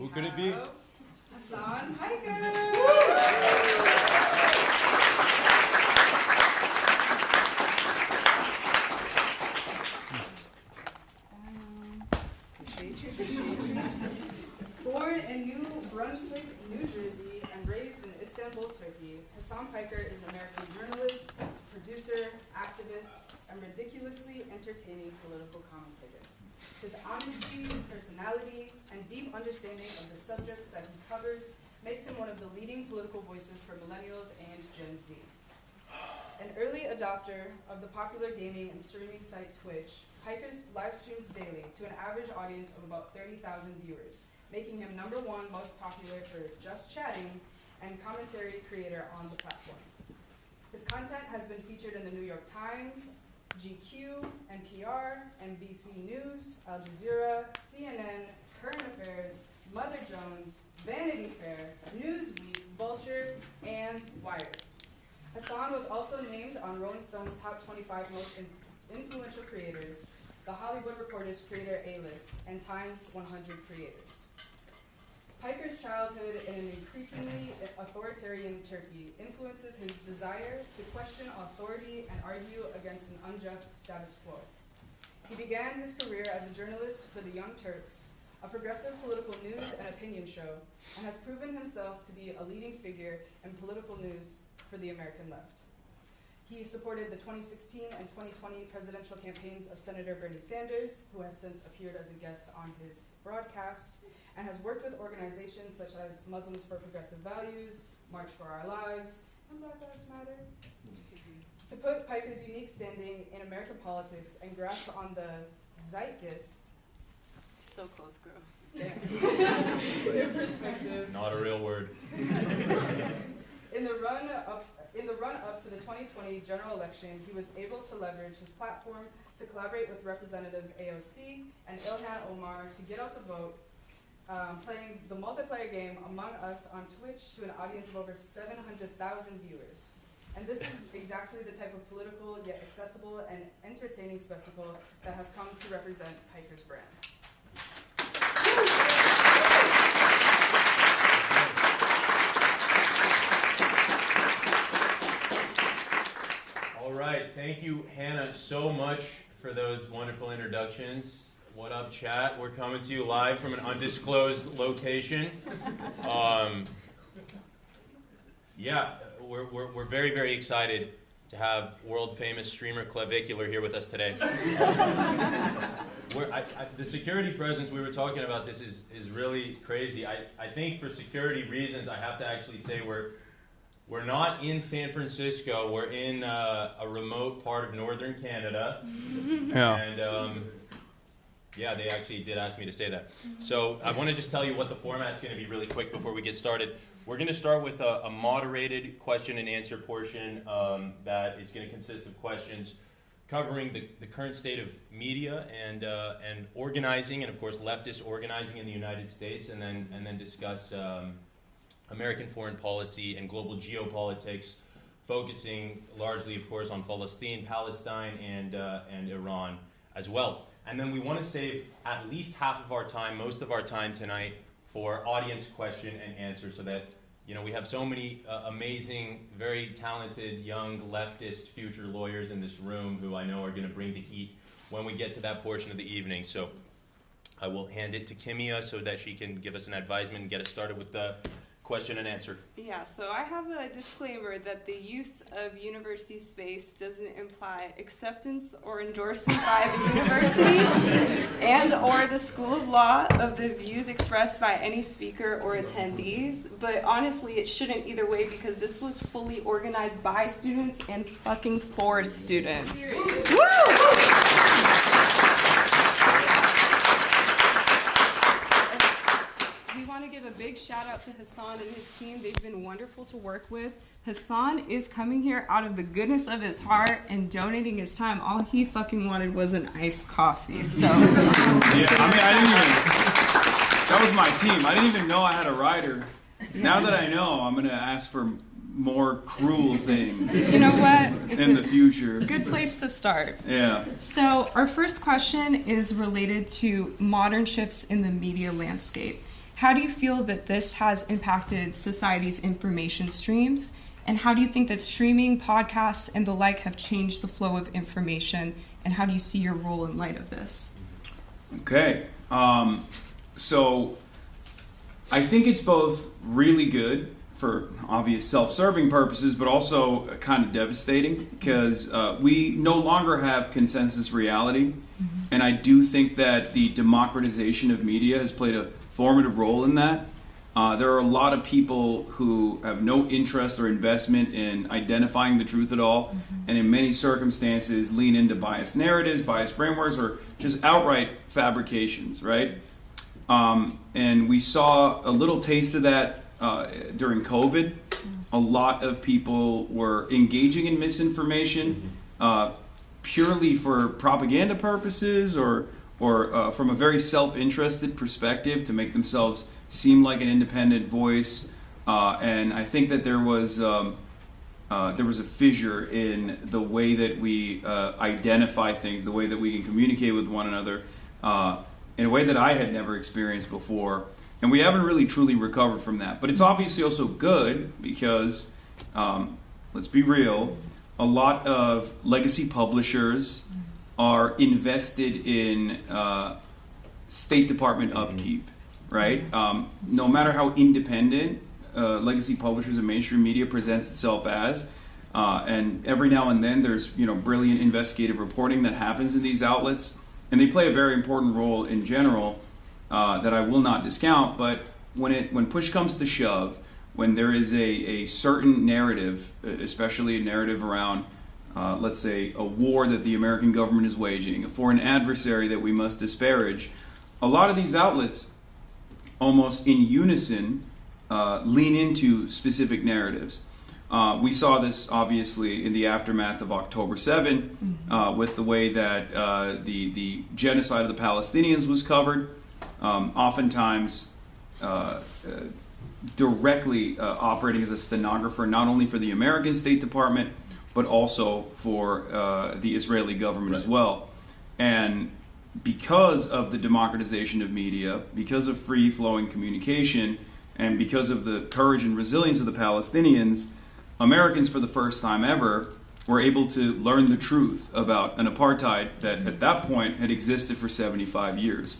Who could it be? Hasan Piker. Born in New Brunswick, New Jersey, and raised in Istanbul, Turkey, Hasan Piker is an American journalist, producer, activist, and ridiculously entertaining political commentator. His honesty, personality, and deep understanding of the subjects that he covers makes him one of the leading political voices for millennials and Gen Z. An early adopter of the popular gaming and streaming site Twitch, Piker live streams daily to an average audience of about 30,000 viewers, making him #1 most popular for just chatting and commentary creator on the platform. His content has been featured in the New York Times, GQ, NPR, NBC News, Al Jazeera, CNN, Current Affairs, Mother Jones, Vanity Fair, Newsweek, Vulture, and Wired. Hasan was also named on Rolling Stone's top 25 most influential creators, the Hollywood Reporter's Creator A-List, and Time's 100 Creators. Piker's childhood in an increasingly authoritarian Turkey influences his desire to question authority and argue against an unjust status quo. He began his career as a journalist for the Young Turks, a progressive political news and opinion show, and has proven himself to be a leading figure in political news for the American left. He supported the 2016 and 2020 presidential campaigns of Senator Bernie Sanders, who has since appeared as a guest on his broadcast, and has worked with organizations such as Muslims for Progressive Values, March for Our Lives, and Black Lives Matter. To put Piker's unique standing in American politics and grasp on the zeitgeist, so close, girl. in perspective. Not a real word. In the run-up to the 2020 general election, he was able to leverage his platform to collaborate with Representatives AOC and Ilhan Omar to get out the vote, playing the multiplayer game Among Us on Twitch to an audience of over 700,000 viewers. And this is exactly the type of political yet accessible and entertaining spectacle that has come to represent Piker's brand. All right, thank you, Hannah, so much for those wonderful introductions. What up, chat? We're coming to you live from an undisclosed location. We're very, very excited to have world-famous streamer Clavicular here with us today. The security presence, we were talking about this, is really crazy. I think for security reasons, I have to actually say we're not in San Francisco. We're in a remote part of northern Canada. Yeah. And they actually did ask me to say that. So I want to just tell you what the format's going to be really quick before we get started. We're going to start with a moderated question and answer portion that is going to consist of questions covering the current state of media and organizing, and of course leftist organizing in the United States, and then discuss American foreign policy and global geopolitics, focusing largely, of course, on Palestine, and Iran as well. And then we want to save at least half of our time, most of our time tonight, for audience question and answer, so that we have so many amazing, very talented, young leftist future lawyers in this room who I know are going to bring the heat when we get to that portion of the evening. So I will hand it to Kimia so that she can give us an advisement and get us started with the question and answer. Yeah, so I have a disclaimer that the use of university space doesn't imply acceptance or endorsement by the university and or the School of Law of the views expressed by any speaker or attendees. But honestly, it shouldn't either way, because this was fully organized by students and fucking for students. We want to give a big shout out to Hasan and his team. They've been wonderful to work with. Hasan is coming here out of the goodness of his heart and donating his time. All he fucking wanted was an iced coffee. So that was my team. I didn't even know I had a rider. Now that I know, I'm going to ask for more cruel things. You know what? It's in the future. Good place to start. Yeah. So our first question is related to modern shifts in the media landscape. how do you feel that this has impacted society's information streams? And how do you think that streaming, podcasts, and the like have changed the flow of information? And how do you see your role in light of this? Okay. So I think it's both really good for obvious self-serving purposes, but also kind of devastating because we no longer have consensus reality. And I do think that the democratization of media has played a formative role in that. There are a lot of people who have no interest or investment in identifying the truth at all, and in many circumstances lean into biased narratives, biased frameworks, or just outright fabrications, right? And we saw a little taste of that during COVID. A lot of people were engaging in misinformation purely for propaganda purposes or from a very self-interested perspective to make themselves seem like an independent voice. And I think that there was a fissure in the way that we identify things, the way that we can communicate with one another in a way that I had never experienced before. And we haven't really truly recovered from that. But it's obviously also good because, let's be real, a lot of legacy publishers are invested in State Department upkeep, right? No matter how independent legacy publishers and mainstream media presents itself as, and every now and then there's brilliant investigative reporting that happens in these outlets, and they play a very important role in general that I will not discount. But when push comes to shove, when there is a certain narrative, especially a narrative around, let's say, a war that the American government is waging, a foreign adversary that we must disparage, a lot of these outlets almost in unison lean into specific narratives. We saw this obviously in the aftermath of October 7 with the way that the genocide of the Palestinians was covered, oftentimes directly operating as a stenographer not only for the American State Department but also for the Israeli government as well. And because of the democratization of media, because of free-flowing communication, and because of the courage and resilience of the Palestinians, Americans for the first time ever were able to learn the truth about an apartheid that at that point had existed for 75 years.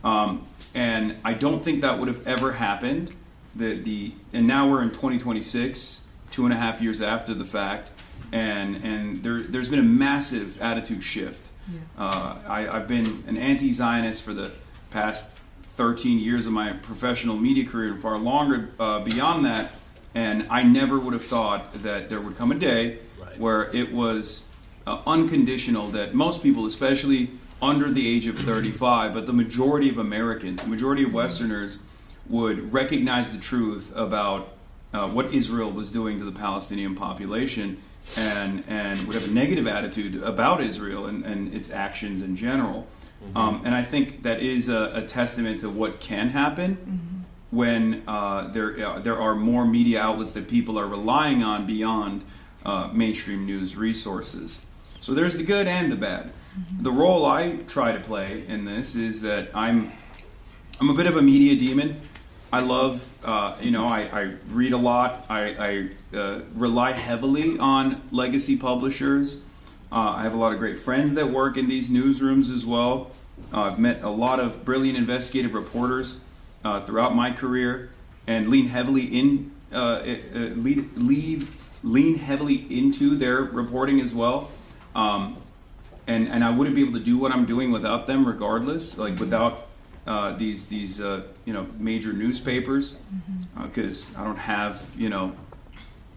And I don't think that would have ever happened. And now we're in 2026, 2.5 years after the fact, and there's been a massive attitude shift. I've been an anti-Zionist for the past 13 years of my professional media career and far longer beyond that, and I never would have thought that there would come a day where it was unconditional that most people, especially under the age of 35, but the majority of Americans, the majority of Westerners, would recognize the truth about what Israel was doing to the Palestinian population and would have a negative attitude about Israel and its actions in general. And I think that is a testament to what can happen when there are more media outlets that people are relying on beyond mainstream news resources. So there's the good and the bad. The role I try to play in this is that I'm a bit of a media demon. I love, I read a lot. I rely heavily on legacy publishers. I have a lot of great friends that work in these newsrooms as well. I've met a lot of brilliant investigative reporters throughout my career, and lean heavily into their reporting as well. And I wouldn't be able to do what I'm doing without them, regardless. Like without these major newspapers, because I don't have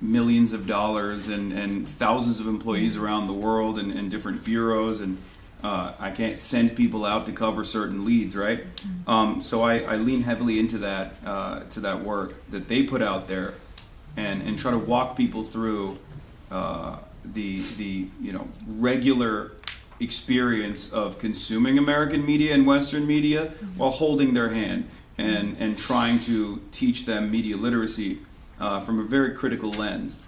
millions of dollars and thousands of employees around the world and different bureaus, and I can't send people out to cover certain leads, right? So I lean heavily into that work that they put out there, and try to walk people through the regular experience of consuming American media and Western media while holding their hand and trying to teach them media literacy from a very critical lens.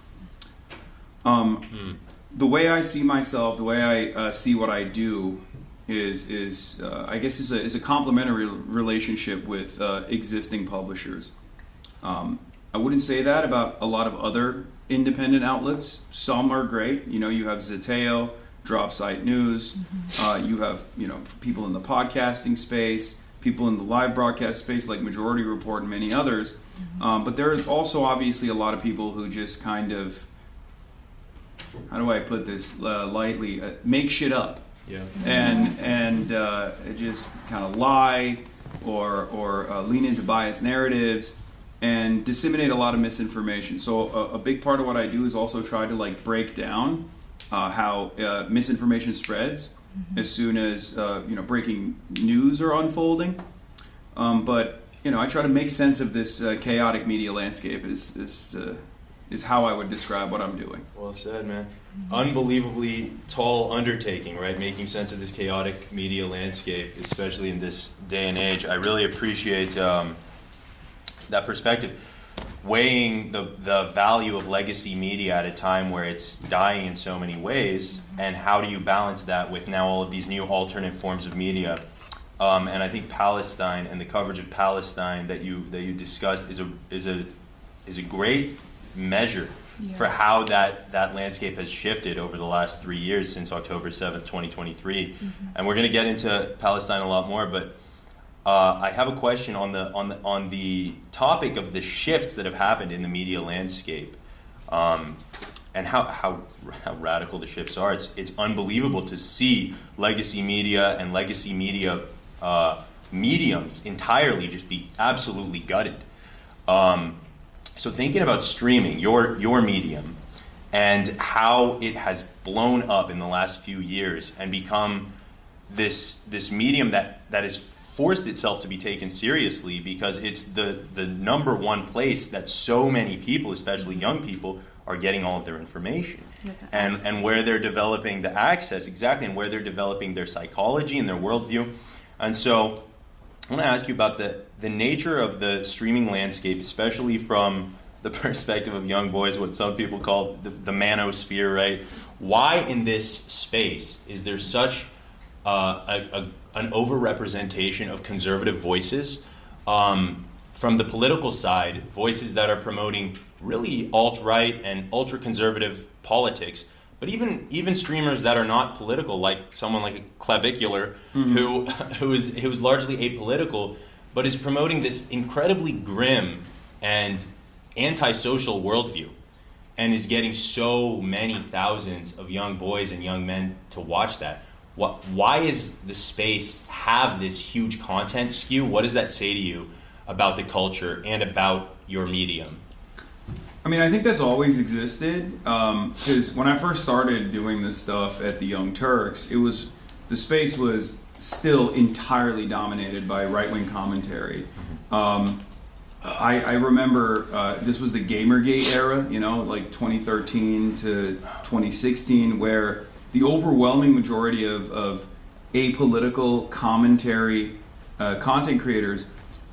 The way I see myself, the way I see what I do, is I guess is a complementary relationship with existing publishers. I wouldn't say that about a lot of other independent outlets. Some are great. You have Zeteo, Drop Site News. You have people in the podcasting space, people in the live broadcast space like Majority Report and many others. But there is also obviously a lot of people who just kind of, how do I put this lightly, make shit up. Yeah. And just kind of lie or lean into biased narratives and disseminate a lot of misinformation. So a big part of what I do is also try to break down how misinformation spreads as soon as breaking news are unfolding. But I try to make sense of this chaotic media landscape. Is how I would describe what I'm doing. Well said, man. Unbelievably tall undertaking, right? Making sense of this chaotic media landscape, especially in this day and age. I really appreciate that perspective. Weighing the value of legacy media at a time where it's dying in so many ways, and how do you balance that with now all of these new alternate forms of media? And I think Palestine and the coverage of Palestine that you discussed is a great measure for how that landscape has shifted over the last 3 years since October 7th, 2023. And we're going to get into Palestine a lot more, but I have a question on the topic of the shifts that have happened in the media landscape, and how radical the shifts are. It's unbelievable to see legacy media and legacy media mediums entirely just be absolutely gutted. So thinking about streaming, your medium, and how it has blown up in the last few years and become this medium that has forced itself to be taken seriously because it's the number one place that so many people, especially young people, are getting all of their information. And where they're developing the access, exactly, and where they're developing their psychology and their worldview. And so I want to ask you about the nature of the streaming landscape, especially from the perspective of young boys, what some people call the manosphere, right? Why in this space is there such an overrepresentation of conservative voices from the political side, voices that are promoting really alt-right and ultra-conservative politics, but even streamers that are not political, like someone like a Clavicular, who is largely apolitical, but is promoting this incredibly grim and antisocial worldview, and is getting so many thousands of young boys and young men to watch that. Why is the space have this huge content skew? What does that say to you about the culture and about your medium? I mean, I think that's always existed, because when I first started doing this stuff at the Young Turks, the space was still entirely dominated by right-wing commentary. I remember this was the Gamergate era, 2013 to 2016, where the overwhelming majority of apolitical commentary content creators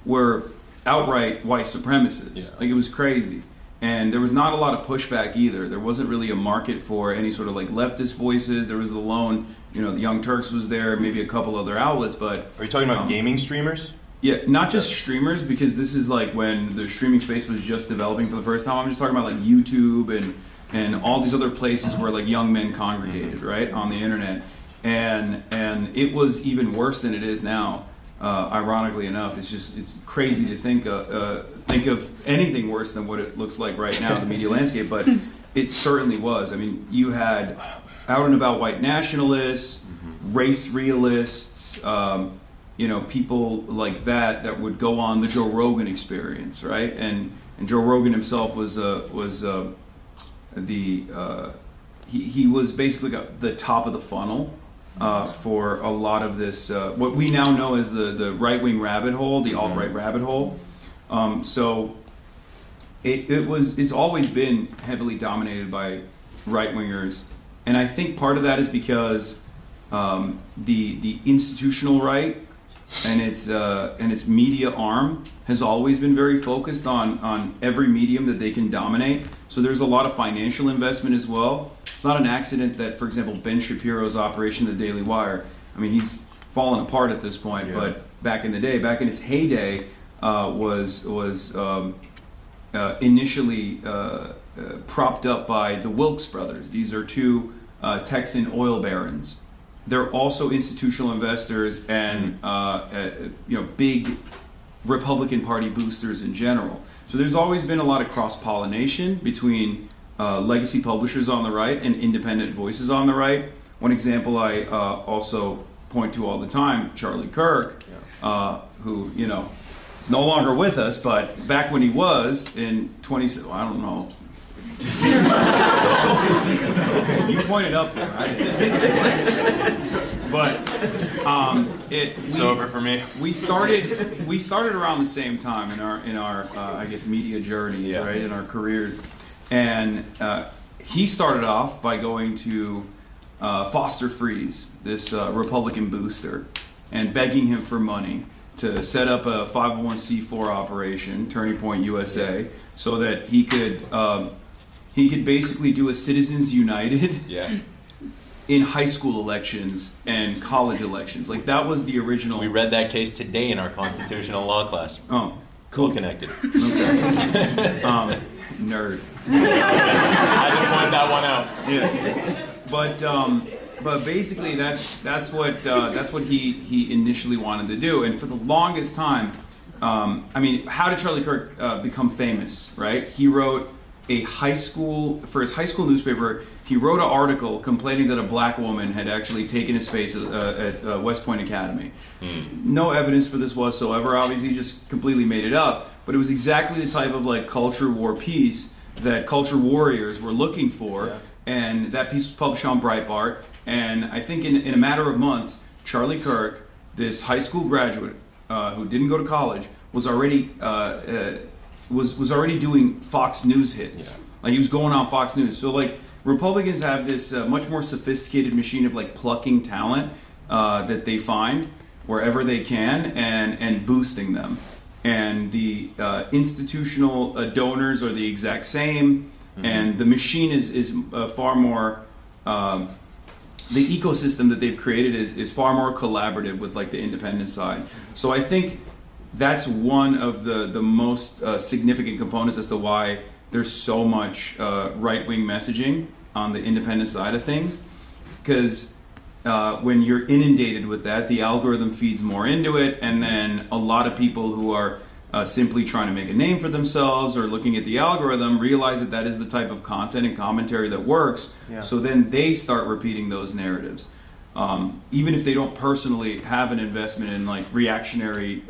were outright white supremacists. It was crazy. And there was not a lot of pushback either. There wasn't really a market for any sort of leftist voices. There was the lone, the Young Turks was there, maybe a couple other outlets, but... Are you talking about gaming streamers? Yeah, not just streamers, because this is when the streaming space was just developing for the first time. I'm just talking about YouTube and all these other places where young men congregated, right, on the internet. And it was even worse than it is now. Ironically enough, it's crazy to think of anything worse than what it looks like right now in the media landscape, but it certainly was. I mean, you had out and about white nationalists, race realists, people like that would go on the Joe Rogan Experience, right? And Joe Rogan himself was he was basically the top of the funnel for a lot of this, what we now know as the right-wing rabbit hole, the alt-right rabbit hole. So it's always been heavily dominated by right-wingers, and I think part of that is because the institutional right and its media arm has always been very focused on every medium that they can dominate. So there's a lot of financial investment as well. It's not an accident that, for example, Ben Shapiro's operation, The Daily Wire, mean, he's fallen apart at this point, Yeah. but back in the day, back in its heyday, was initially propped up by the Wilkes brothers. These are two Texan oil barons. They're also institutional investors and big Republican Party boosters in general. So there's always been a lot of cross-pollination between legacy publishers on the right and independent voices on the right. One example I also point to all the time, Charlie Kirk, who, you know, is no longer with us, but back when he was in I don't know. Okay, you pointed up there. But It's over for me. we started around the same time in our I guess media journeys, Yeah. right, in our careers, and he started off by going to Foster Freeze, this Republican booster, and begging him for money to set up a 501c4 operation, Turning Point USA, so that he could basically do a Citizens United Yeah. in high school elections and college elections. Like, that was the original. We read that case today in our constitutional law class. Oh, Cool cool. connected. Nerd. I just point that one out. Yeah. But basically that's what he initially wanted to do, and for the longest time, I mean, how did Charlie Kirk become famous? Right? He wrote for his high school newspaper. He wrote an article complaining that a black woman had actually taken his space at West Point Academy. No evidence for this whatsoever. Obviously, he just completely made it up. But it was exactly the type of like culture war piece that culture warriors were looking for, and that piece was published on Breitbart. And I think in a matter of months, Charlie Kirk, this high school graduate who didn't go to college, was already was already doing Fox News hits. Yeah. Like, he was going on Fox News. So like, Republicans have this much more sophisticated machine of like plucking talent that they find wherever they can and boosting them. And the institutional donors are the exact same, and the machine is far more. The ecosystem that they've created is far more collaborative with like the independent side. So I think that's one of the most significant components as to why there's so much right-wing messaging on the independent side of things, because when you're inundated with that, the algorithm feeds more into it, and then a lot of people who are simply trying to make a name for themselves or looking at the algorithm realize that that is the type of content and commentary that works. Yeah. So then they start repeating those narratives, even if they don't personally have an investment in like reactionary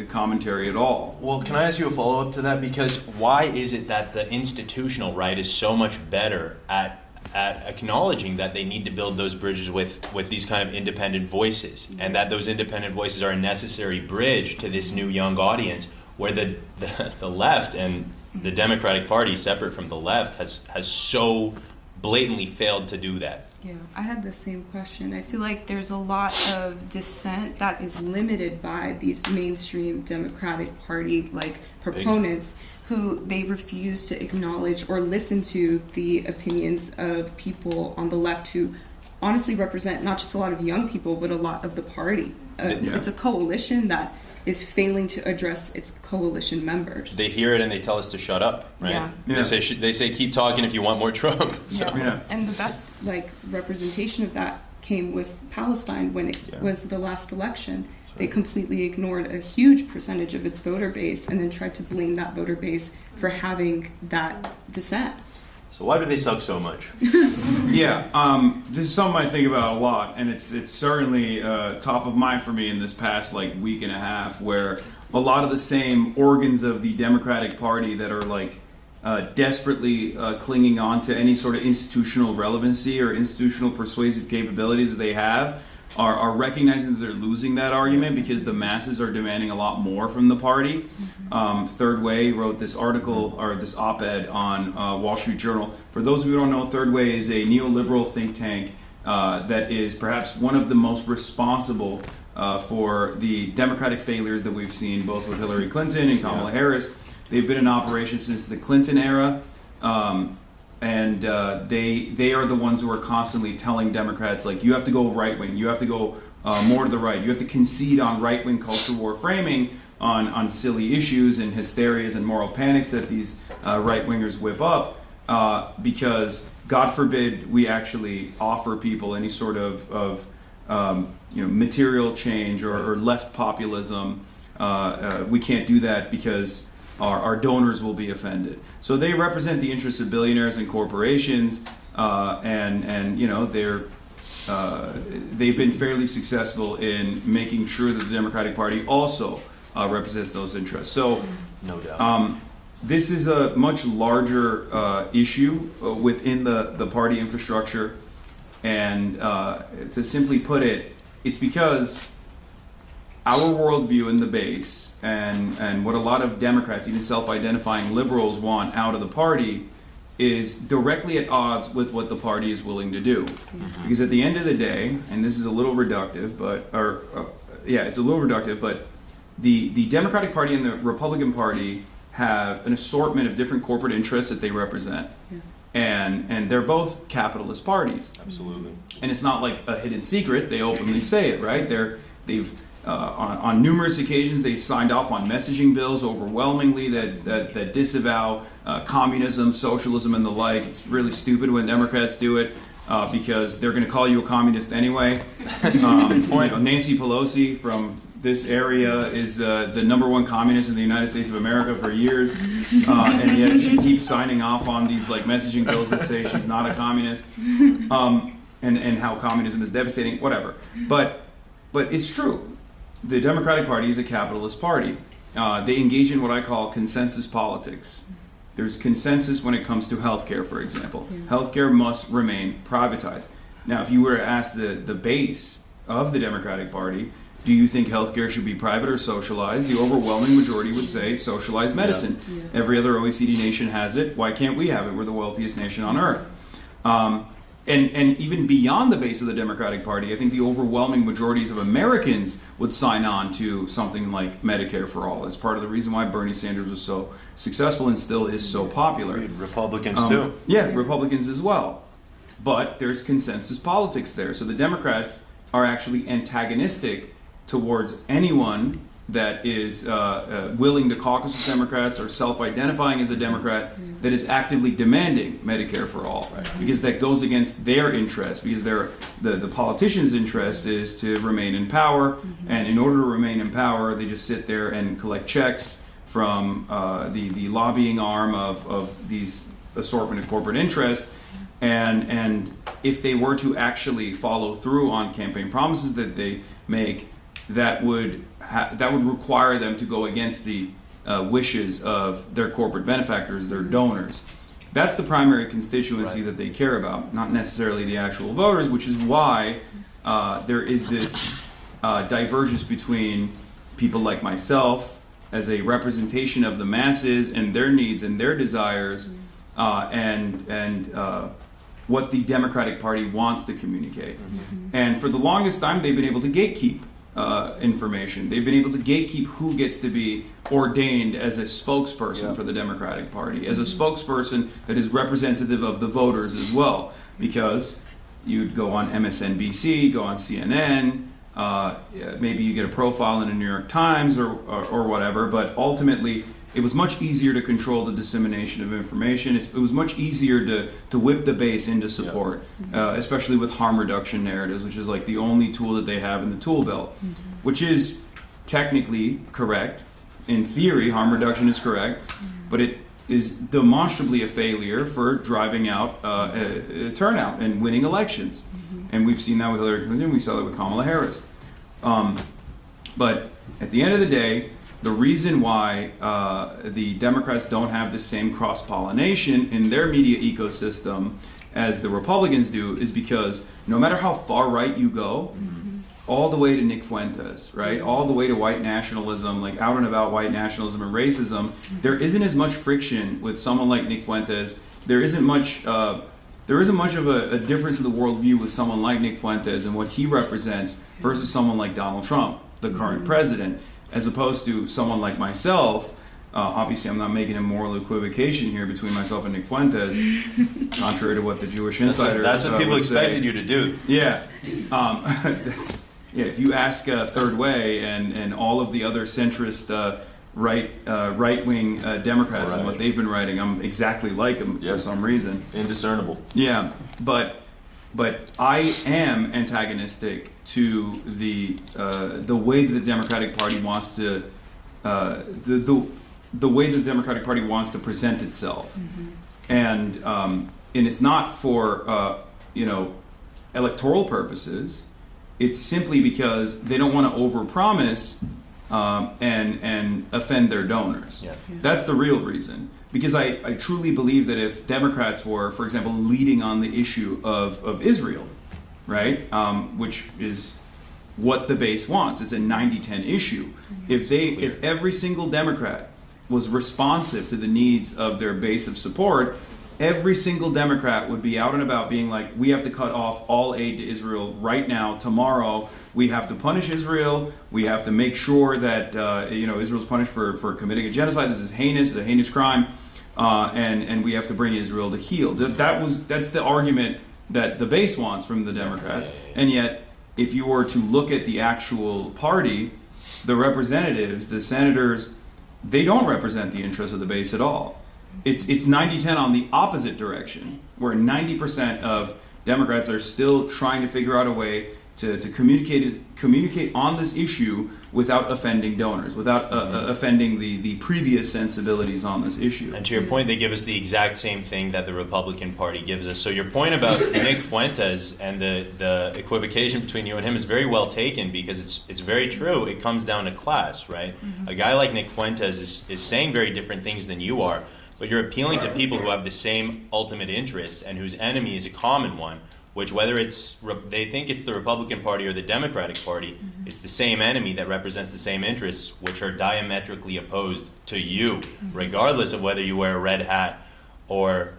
commentary at all. Well, can I ask you a follow-up to that? Because why is it that the institutional right is so much better at acknowledging that they need to build those bridges with these kind of independent voices, and that those independent voices are a necessary bridge to this new young audience, where the left and the Democratic Party, separate from the left, has so blatantly failed to do that? Yeah, I had the same question. I feel like there's a lot of dissent that is limited by these mainstream Democratic Party like proponents who they refuse to acknowledge or listen to the opinions of people on the left who honestly represent not just a lot of young people but a lot of the party. It's a coalition that is failing to address its coalition members. They hear it and they tell us to shut up, right? Yeah. Yeah. They say keep talking if you want more Trump. So. Yeah. And the best like representation of that came with Palestine when it was the last election. They completely ignored a huge percentage of its voter base and then tried to blame that voter base for having that dissent. So why do they suck so much? Yeah, this is something I think about a lot, and it's certainly top of mind for me in this past like week and a half, where a lot of the same organs of the Democratic Party that are like desperately clinging on to any sort of institutional relevancy or institutional persuasive capabilities that they have are recognizing that they're losing that argument because the masses are demanding a lot more from the party. Third Way wrote this article or this op-ed on Wall Street Journal. For those of you who don't know, Third Way is a neoliberal think tank that is perhaps one of the most responsible for the Democratic failures that we've seen, both with Hillary Clinton and Kamala Harris. They've been in operation since the Clinton era. And they are the ones who are constantly telling Democrats, like, you have to go right wing, you have to go more to the right. You have to concede on right-wing culture war framing on silly issues and hysterias and moral panics that these right-wingers whip up, because God forbid we actually offer people any sort of material change or left populism. We can't do that because our donors will be offended. So they represent the interests of billionaires and corporations, and they've been fairly successful in making sure that the Democratic Party also represents those interests. So, no doubt. This is a much larger issue within the party infrastructure, and to simply put it, it's because our worldview in the base and what a lot of Democrats, even self-identifying liberals, want out of the party is directly at odds with what the party is willing to do. Because at the end of the day, and this is a little reductive, but it's a little reductive, but the Democratic Party and the Republican Party have an assortment of different corporate interests that they represent. And they're both capitalist parties. Absolutely. And it's not like a hidden secret. They openly say it, right? They've on numerous occasions they've signed off on messaging bills overwhelmingly that disavow communism, socialism, and the like. It's really stupid when Democrats do it because they're going to call you a communist anyway. Nancy Pelosi from this area is the #1 communist in the United States of America for years, and yet she keeps signing off on these like messaging bills that say she's not a communist, and how communism is devastating, whatever. But it's true. The Democratic Party is a capitalist party. They engage in what I call consensus politics. There's consensus when it comes to healthcare, for example. Healthcare must remain privatized. Now, if you were to ask the base of the Democratic Party, do you think healthcare should be private or socialized? The overwhelming majority would say socialized medicine. Yeah. Yes. Every other OECD nation has it. Why can't we have it? We're the wealthiest nation on earth. And even beyond the base of the Democratic Party, I think the overwhelming majorities of Americans would sign on to something like Medicare for all. It's part of the reason why Bernie Sanders was so successful and still is so popular. Republicans too. Yeah, Republicans as well. But there's consensus politics there. So the Democrats are actually antagonistic towards anyone that is willing to caucus with Democrats or self-identifying as a Democrat that is actively demanding Medicare for all, because that goes against their interest, because the politicians' interest is to remain in power, and in order to remain in power, they just sit there and collect checks from the lobbying arm of these assortment of corporate interests, and if they were to actually follow through on campaign promises that they make, that would require them to go against the wishes of their corporate benefactors, their donors. That's the primary constituency that they care about, not necessarily the actual voters, which is why there is this divergence between people like myself as a representation of the masses and their needs and their desires, and what the Democratic Party wants to communicate. And for the longest time, they've been able to gatekeep information. They've been able to gatekeep who gets to be ordained as a spokesperson for the Democratic Party, as a spokesperson that is representative of the voters as well, because you'd go on MSNBC, go on CNN, maybe you get a profile in the New York Times or whatever, but ultimately it was much easier to control the dissemination of information. It was much easier to whip the base into support, especially with harm reduction narratives, which is like the only tool that they have in the tool belt, which is technically correct. In theory, harm reduction is correct, but it is demonstrably a failure for driving out turnout and winning elections. And we've seen that with Hillary Clinton. We saw that with Kamala Harris. But at the end of the day, the reason why the Democrats don't have the same cross-pollination in their media ecosystem as the Republicans do is because no matter how far right you go, all the way to Nick Fuentes, right, all the way to white nationalism, like out and about white nationalism and racism, there isn't as much friction with someone like Nick Fuentes. There isn't much of a difference in the worldview with someone like Nick Fuentes and what he represents versus someone like Donald Trump, the current president. As opposed to someone like myself, obviously I'm not making a moral equivocation here between myself and Nick Fuentes, contrary to what the Jewish Insider That's what people expected you to do. Yeah. if you ask Third Way and all of the other centrist right-wing Democrats and what they've been writing, I'm exactly like them for some reason. Indiscernible. Yeah, but I am antagonistic to the way that the Democratic Party wants to the way the Democratic Party wants to present itself, and it's not for electoral purposes. It's simply because they don't want to overpromise and offend their donors. Yeah. That's the real reason. Because I truly believe that if Democrats were, for example, leading on the issue of Israel, right, which is what the base wants, it's a 90-10 issue. If every single Democrat was responsive to the needs of their base of support, every single Democrat would be out and about being like, we have to cut off all aid to Israel right now, tomorrow. We have to punish Israel. We have to make sure that Israel's punished for committing a genocide. This is heinous, a heinous crime, and we have to bring Israel to heel. That's the argument that the base wants from the Democrats. And yet, if you were to look at the actual party, the representatives, the senators, they don't represent the interests of the base at all. It's 90-10 on the opposite direction, where 90% of Democrats are still trying to figure out a way to communicate on this issue without offending donors, without offending the previous sensibilities on this issue. And to your point, they give us the exact same thing that the Republican Party gives us. So your point about Nick Fuentes and the equivocation between you and him is very well taken, because it's very true. It comes down to class, right? A guy like Nick Fuentes is saying very different things than you are, but you're appealing to people who have the same ultimate interests and whose enemy is a common one, which whether they think it's the Republican Party or the Democratic Party, it's the same enemy that represents the same interests, which are diametrically opposed to you, regardless of whether you wear a red hat or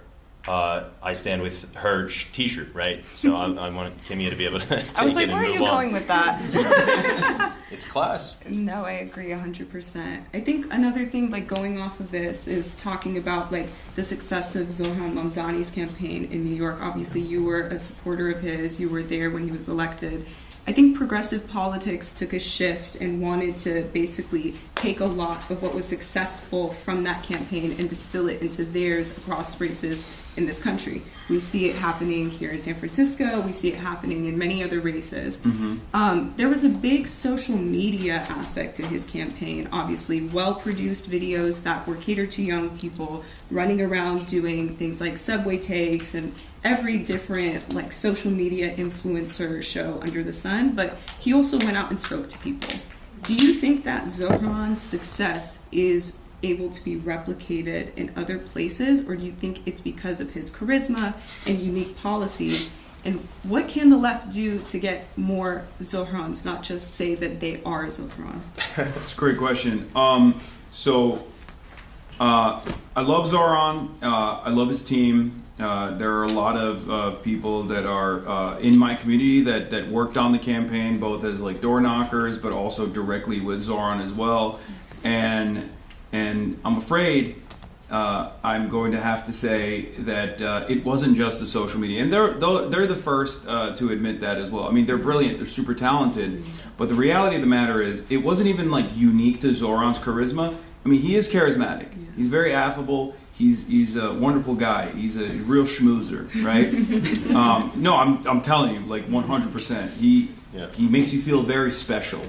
I stand with her t-shirt, right? So I want Kimia to be able to take I was like, it and where are you move on. going with that? It's class. No, I agree 100%. I think another thing, like going off of this, is talking about like the success of Zohran Mamdani's campaign in New York. Obviously, you were a supporter of his. You were there when he was elected. I think progressive politics took a shift and wanted to basically take a lot of what was successful from that campaign and distill it into theirs across races in this country. We see it happening here in San Francisco. We see it happening in many other races. There was a big social media aspect to his campaign, obviously. Well-produced videos that were catered to young people, running around doing things like subway takes and every different like social media influencer show under the sun. But he also went out and spoke to people. Do you think that Zohran's success is able to be replicated in other places, or do you think it's because of his charisma and unique policies? And what can the left do to get more Zohrans, not just say that they are Zohran? That's a great question. I love Zohran. I love his team. There are a lot of people that are in my community that worked on the campaign, both as like door knockers, but also directly with Zohran as well. And I'm afraid I'm going to have to say that it wasn't just the social media. And they're the first to admit that as well. I mean, they're brilliant. They're super talented. But the reality of the matter is, it wasn't even like unique to Zohran's charisma. I mean, he is charismatic. He's very affable. He's a wonderful guy. He's a real schmoozer, right? No, I'm telling you, like 100%. He makes you feel very special.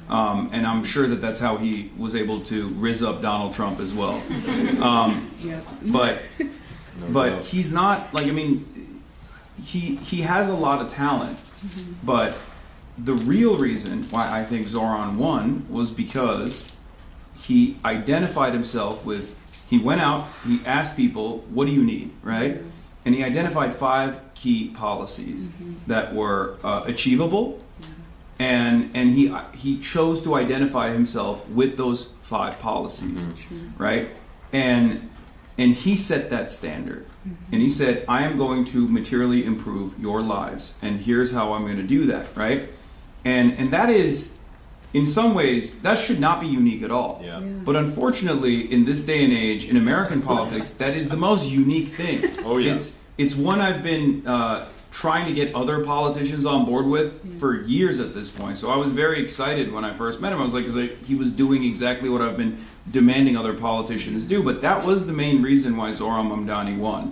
And I'm sure that that's how he was able to rizz up Donald Trump as well. But he's not, like, I mean, he has a lot of talent. But the real reason why I think Zohran won was because he identified himself with, he went out, he asked people, what do you need, right? And he identified 5 key policies that were achievable. And he chose to identify himself with those 5 policies, right? And he set that standard. And he said, I am going to materially improve your lives. And here's how I'm going to do that, right? And that is, in some ways, that should not be unique at all. But unfortunately, in this day and age, in American politics, that is the most unique thing. It's one I've been trying to get other politicians on board with for years at this point. So I was very excited when I first met him. I was like, 'cause he was doing exactly what I've been demanding other politicians do. But that was the main reason why Zohran Mamdani won.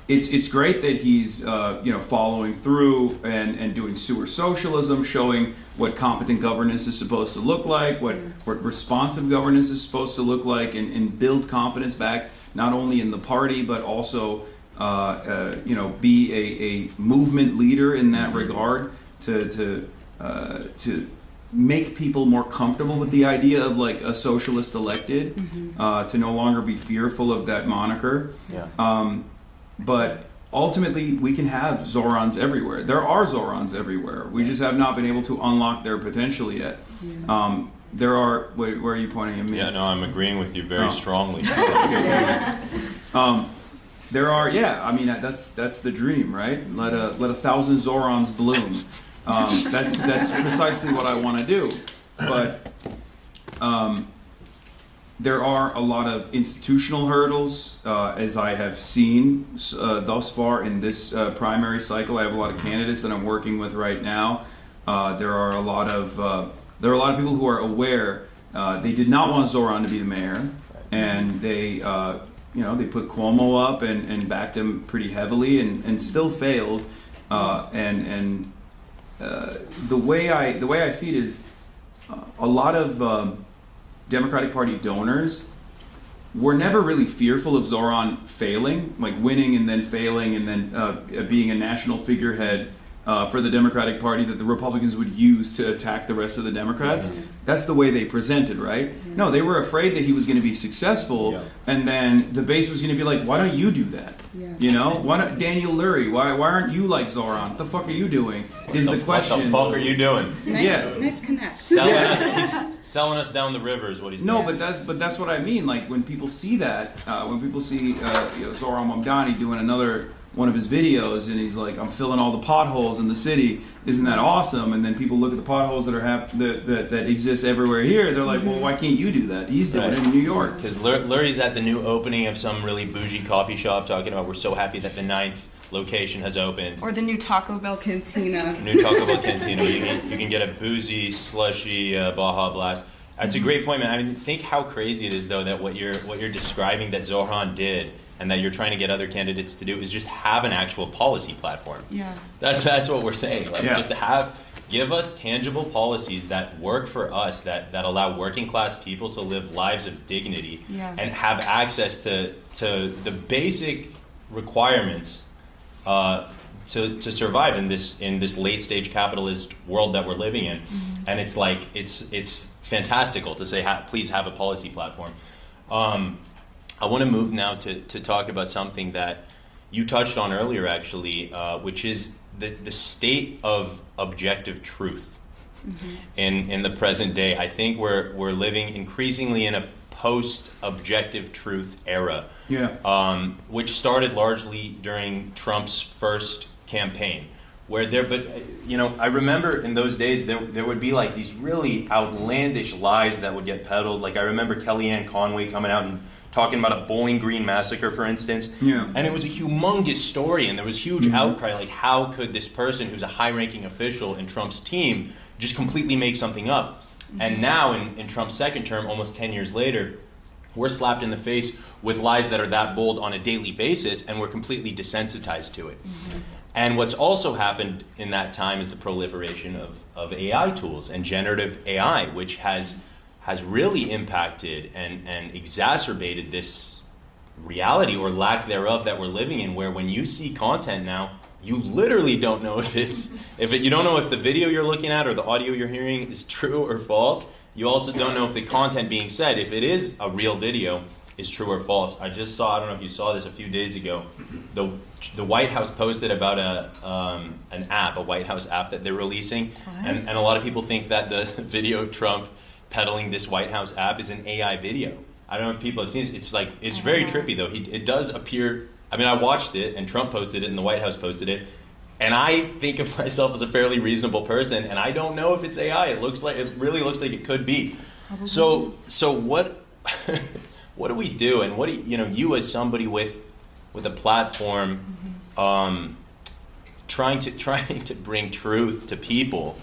It's great that he's following through and doing sewer socialism, showing what competent governance is supposed to look like, what responsive governance is supposed to look like, and build confidence back not only in the party but also be a movement leader in that regard to make people more comfortable with the idea of like a socialist elected, to no longer be fearful of that moniker. Yeah. But ultimately, we can have Zohrans everywhere. There are Zohrans everywhere. We just have not been able to unlock their potential yet. There are. Where are you pointing at me? Yeah, no, I'm agreeing with you very strongly. There are. Yeah, I mean that's the dream, right? Let 1,000 Zohrans bloom. That's precisely what I want to do. But there are a lot of institutional hurdles, as I have seen thus far in this primary cycle. I have a lot of candidates that I'm working with right now. There are a lot of people who are aware they did not want Zohran to be the mayor, and they they put Cuomo up and backed him pretty heavily, and still failed. The way I see it is a lot of Democratic Party donors were never really fearful of Zohran failing, like winning and then failing and then being a national figurehead for the Democratic Party that the Republicans would use to attack the rest of the Democrats. That's the way they presented, right? No, they were afraid that he was going to be successful, and then the base was going to be like, why don't you do that? Why don't Daniel Lurie? Why aren't you like Zohran? What the fuck are you doing? Is the question. What the fuck are you doing? Nice connect. He's selling us down the river is what he's doing. No, but that's what I mean. Like when people see that, when people see Zohran Mamdani doing another one of his videos, and he's like, "I'm filling all the potholes in the city. Isn't that awesome?" And then people look at the potholes that exist everywhere here. They're like, "Well, why can't you do that? He's doing it in New York." Because Lurie's at the new opening of some really bougie coffee shop, talking about we're so happy that the 9th location has opened. Or the new Taco Bell Cantina. New Taco Bell Cantina. You can get a boozy, slushy Baja Blast. That's a great point, man. I mean, think how crazy it is, though, that what you're describing that Zohran did, and that you're trying to get other candidates to do, is just have an actual policy platform. Yeah. That's what we're saying. Like, just to give us tangible policies that work for us, that allow working class people to live lives of dignity, and have access to the basic requirements to survive in this late stage capitalist world that we're living in. And it's like it's fantastical to say please have a policy platform. I want to move now to talk about something that you touched on earlier, actually, which is the state of objective truth in the present day. I think we're living increasingly in a post-objective truth era, which started largely during Trump's first campaign. I remember in those days there would be like these really outlandish lies that would get peddled. Like I remember Kellyanne Conway coming out and talking about a Bowling Green massacre, for instance. And it was a humongous story, and there was huge outcry, like how could this person who's a high-ranking official in Trump's team just completely make something up? And now in Trump's second term, almost 10 years later, we're slapped in the face with lies that are that bold on a daily basis, and we're completely desensitized to it. And what's also happened in that time is the proliferation of AI tools and generative AI, which has really impacted and exacerbated this reality or lack thereof that we're living in, where when you see content now, you literally don't know you don't know if the video you're looking at or the audio you're hearing is true or false. You also don't know if the content being said, if it is a real video, is true or false. I don't know if you saw this a few days ago, the White House posted about a White House app that they're releasing, and a lot of people think that the video of Trump peddling this White House app is an AI video. I don't know if people have seen it. It's very trippy though. It does appear. I mean, I watched it, and Trump posted it, and the White House posted it, and I think of myself as a fairly reasonable person, and I don't know if it's AI. It really looks like it could be. Probably. So what what do we do? And what do you as somebody with a platform, trying to bring truth to people.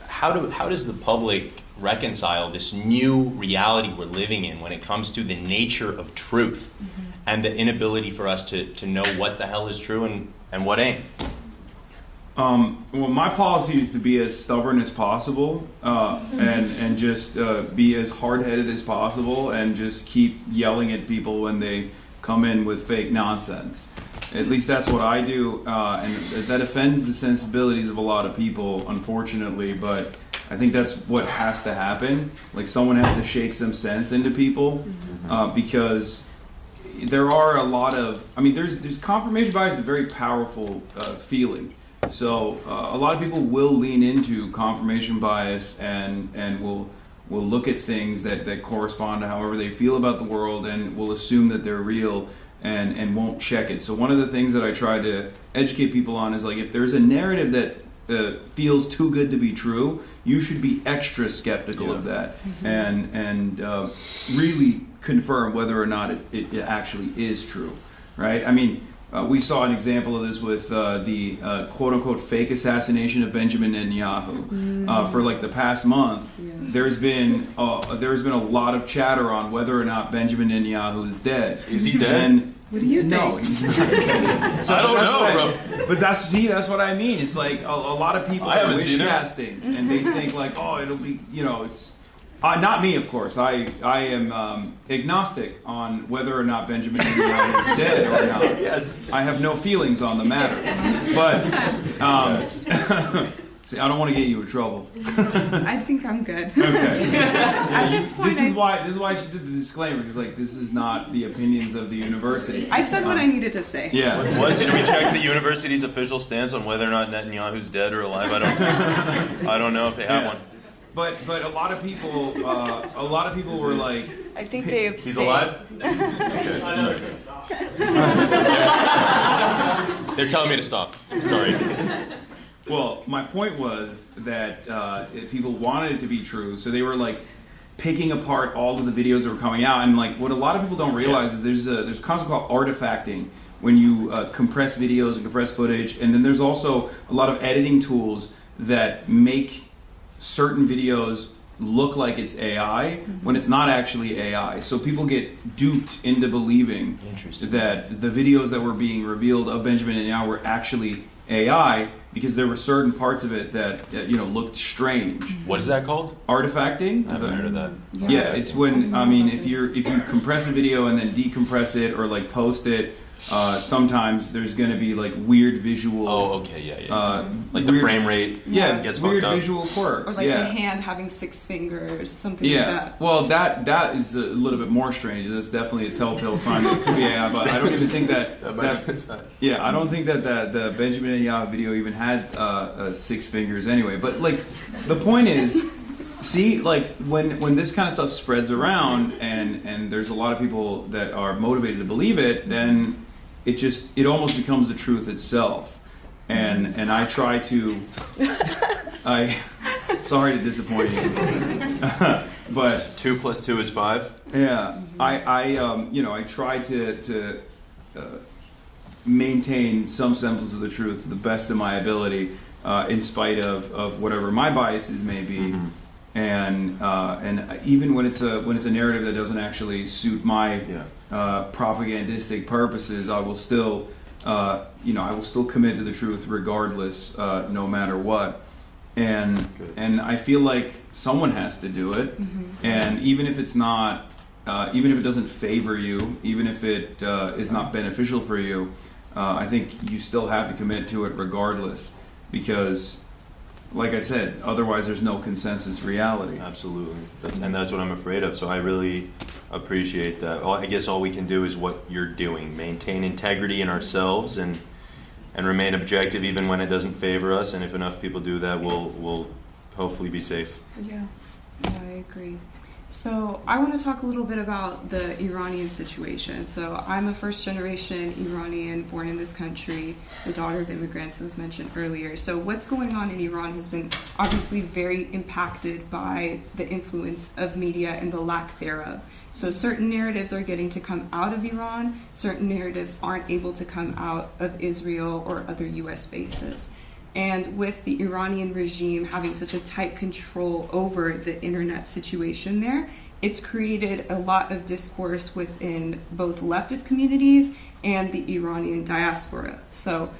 How does the public reconcile this new reality we're living in when it comes to the nature of truth and the inability for us to know what the hell is true and what ain't? Well, my policy is to be as stubborn as possible, and just be as hard-headed as possible, and just keep yelling at people when they come in with fake nonsense. At least that's what I do, and that offends the sensibilities of a lot of people, unfortunately. But I think that's what has to happen. Like, someone has to shake some sense into people, because there are a lot of. I mean, there's confirmation bias is a very powerful feeling. So a lot of people will lean into confirmation bias and will look at things that correspond to however they feel about the world, and will assume that they're real and won't check it. So one of the things that I try to educate people on is, like, if there's a narrative that feels too good to be true, you should be extra skeptical of that and really confirm whether or not it actually is true, right? I mean, we saw an example of this with the quote-unquote fake assassination of Benjamin Netanyahu. For like the past month, there's been a lot of chatter on whether or not Benjamin Netanyahu is dead. Is he dead? And What do you think? no, he's not dead. So I don't know, bro. But that's what I mean. It's like a lot of people I haven't are seen it. casting, and they think like, oh, it'll be, it's. Not me, of course. I am agnostic on whether or not Benjamin Netanyahu is dead or not. Yes. I have no feelings on the matter. But see, I don't want to get you in trouble. I think I'm good. Okay. At this point, This is why she did the disclaimer, because like this is not the opinions of the university. I said what I needed to say. Yeah. What should we check the university's official stance on whether or not Netanyahu's dead or alive? I don't know if they have one. But a lot of people were like, I think they have. He's alive? They're telling me to stop. Sorry. well, my point was that people wanted it to be true, so they were like picking apart all of the videos that were coming out. And like what a lot of people don't realize is there's a concept called artifacting, when you compress videos and compress footage, and then there's also a lot of editing tools that make certain videos look like it's AI when it's not actually AI. So people get duped into believing that the videos that were being revealed of Benjamin Netanyahu were actually AI, because there were certain parts of it that looked strange. What is that called? Artifacting? I haven't heard of that. Yeah, it's when if you compress a video and then decompress it or like post it, sometimes there's going to be like weird visual. Oh, okay, yeah. Like the weird, frame rate gets weird fucked up. visual quirks. Or like the hand having 6 fingers, something like that. Well, that is a little bit more strange. That's definitely a telltale sign that it could be AI. But I don't even think that. I don't think that the Benjamin Netanyahu video even had 6 fingers anyway. But like, the point is, see, like when this kind of stuff spreads around and there's a lot of people that are motivated to believe it, then it almost becomes the truth itself. And I try to sorry to disappoint you. But 2 + 2 is 5. yeah, I try to maintain some semblance of the truth to the best of my ability, in spite of whatever my biases may be. And even when it's a narrative that doesn't actually suit my propagandistic purposes, I will still commit to the truth regardless, no matter what. And I feel like someone has to do it. And even if it's not, even if it doesn't favor you, even if it is not beneficial for you, I think you still have to commit to it regardless, because, like I said, otherwise there's no consensus reality. Absolutely. And that's what I'm afraid of. So I really appreciate that. I guess all we can do is what you're doing. Maintain integrity in ourselves and remain objective even when it doesn't favor us. And if enough people do that, we'll hopefully be safe. Yeah, I agree. So I want to talk a little bit about the Iranian situation. So I'm a first-generation Iranian born in this country, the daughter of immigrants, as mentioned earlier. So what's going on in Iran has been obviously very impacted by the influence of media and the lack thereof. So certain narratives are getting to come out of Iran, certain narratives aren't able to come out of Israel or other US bases. And with the Iranian regime having such a tight control over the internet situation there, it's created a lot of discourse within both leftist communities and the Iranian diaspora. So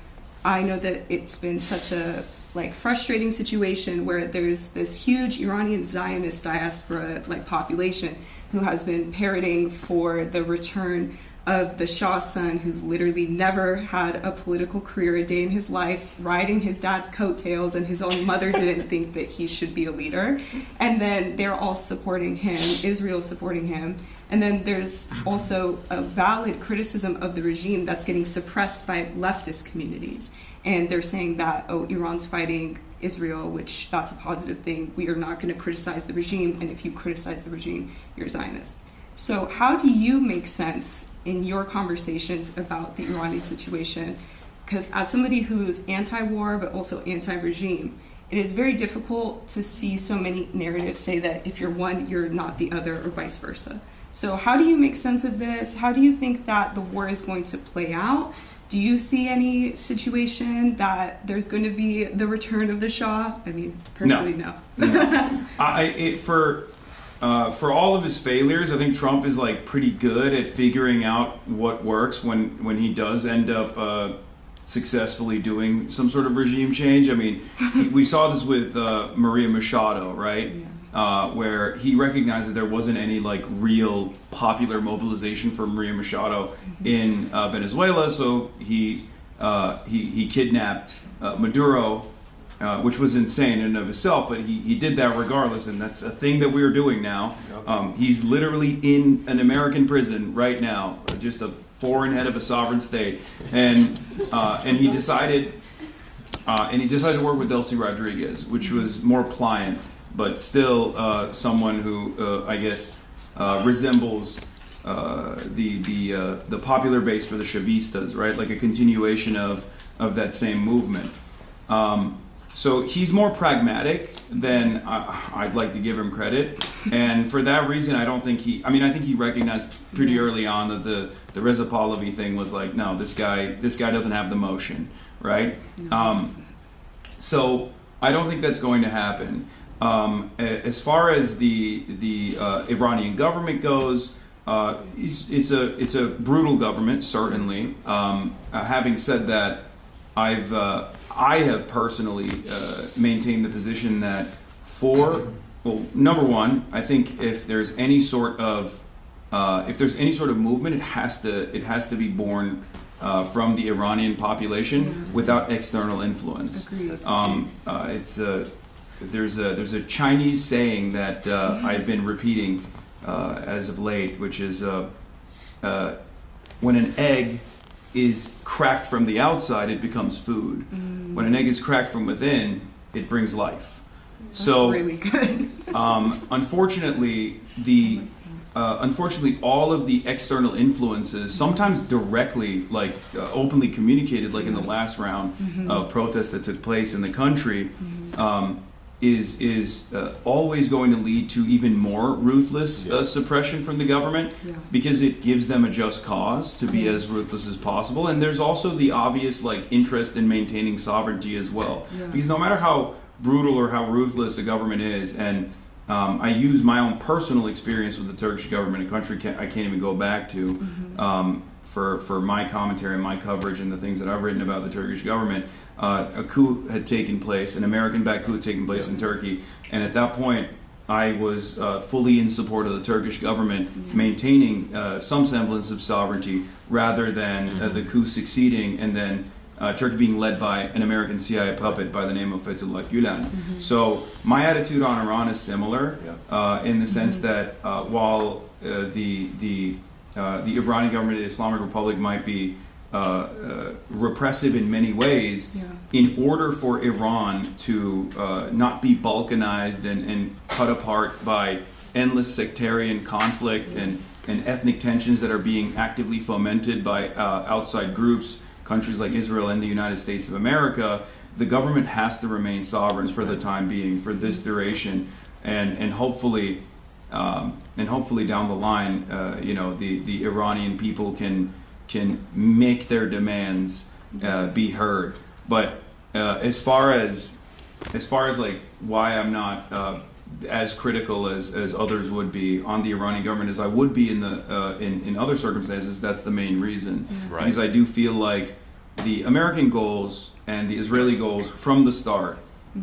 I know that it's been such a frustrating situation where there's this huge Iranian Zionist diaspora population who has been parroting for the return of the Shah's son, who's literally never had a political career a day in his life, riding his dad's coattails, and his own mother didn't think that he should be a leader. And then they're all supporting him, Israel supporting him. And then there's also a valid criticism of the regime that's getting suppressed by leftist communities. And they're saying that, oh, Iran's fighting Israel, which that's a positive thing. We are not going to criticize the regime, and if you criticize the regime, you're Zionist. So how do you make sense in your conversations about the Iranian situation? Because as somebody who's anti-war but also anti-regime, it is very difficult to see so many narratives say that if you're one, you're not the other, or vice versa. So how do you make sense of this? How do you think that the war is going to play out? Do you see any situation that there's going to be the return of the Shah? I mean, personally, no. For all of his failures, I think Trump is pretty good at figuring out what works when he does end up successfully doing some sort of regime change. I mean, we saw this with Maria Machado, right? Yeah. Where he recognized that there wasn't any real popular mobilization for Maria Machado in Venezuela, so he kidnapped Maduro. Which was insane in and of itself, but he did that regardless, and that's a thing that we're doing now. He's literally in an American prison right now, just a foreign head of a sovereign state, and he decided to work with Delcy Rodriguez, which was more pliant, but still someone who I guess resembles the popular base for the Chavistas, right? Like a continuation of that same movement. So he's more pragmatic than I'd like to give him credit, and for that reason, I think he recognized pretty early on that the Reza Pahlavi thing was no, this guy doesn't have the motion, right? So I don't think that's going to happen. As far as the Iranian government goes, it's a brutal government, certainly. Having said that, I have personally maintained the position that number one, I think if there's any sort of movement, it has to be born from the Iranian population without external influence. There's a Chinese saying that I've been repeating as of late, which is when an egg is cracked from the outside, it becomes food. When an egg is cracked from within, it brings life. That's really good. Unfortunately, all of the external influences, sometimes directly, openly communicated, in the last round of protests that took place in the country, is always going to lead to even more ruthless suppression from the government, because it gives them a just cause to be as ruthless as possible. And there's also the obvious interest in maintaining sovereignty as well, because no matter how brutal or how ruthless a government is, and I use my own personal experience with the Turkish government, a country I can't even go back to, for my commentary and my coverage and the things that I've written about the Turkish government. A coup had taken place, an American-backed coup had taken place in Turkey, and at that point, I was fully in support of the Turkish government maintaining some semblance of sovereignty, rather than the coup succeeding and then Turkey being led by an American CIA puppet by the name of Fethullah Gulen. So my attitude on Iran is similar, in the sense that while the Iranian government, the Islamic Republic, might be repressive in many ways, in order for Iran to not be balkanized and cut apart by endless sectarian conflict and ethnic tensions that are being actively fomented by outside groups, countries like Israel and the United States of America, the government has to remain sovereign for the time being, for this duration, and hopefully down the line, the Iranian people can make their demands be heard. But as far as like why I'm not as critical as others would be on the Iranian government as I would be in other circumstances, that's the main reason. Right. Because I do feel like the American goals and the Israeli goals from the start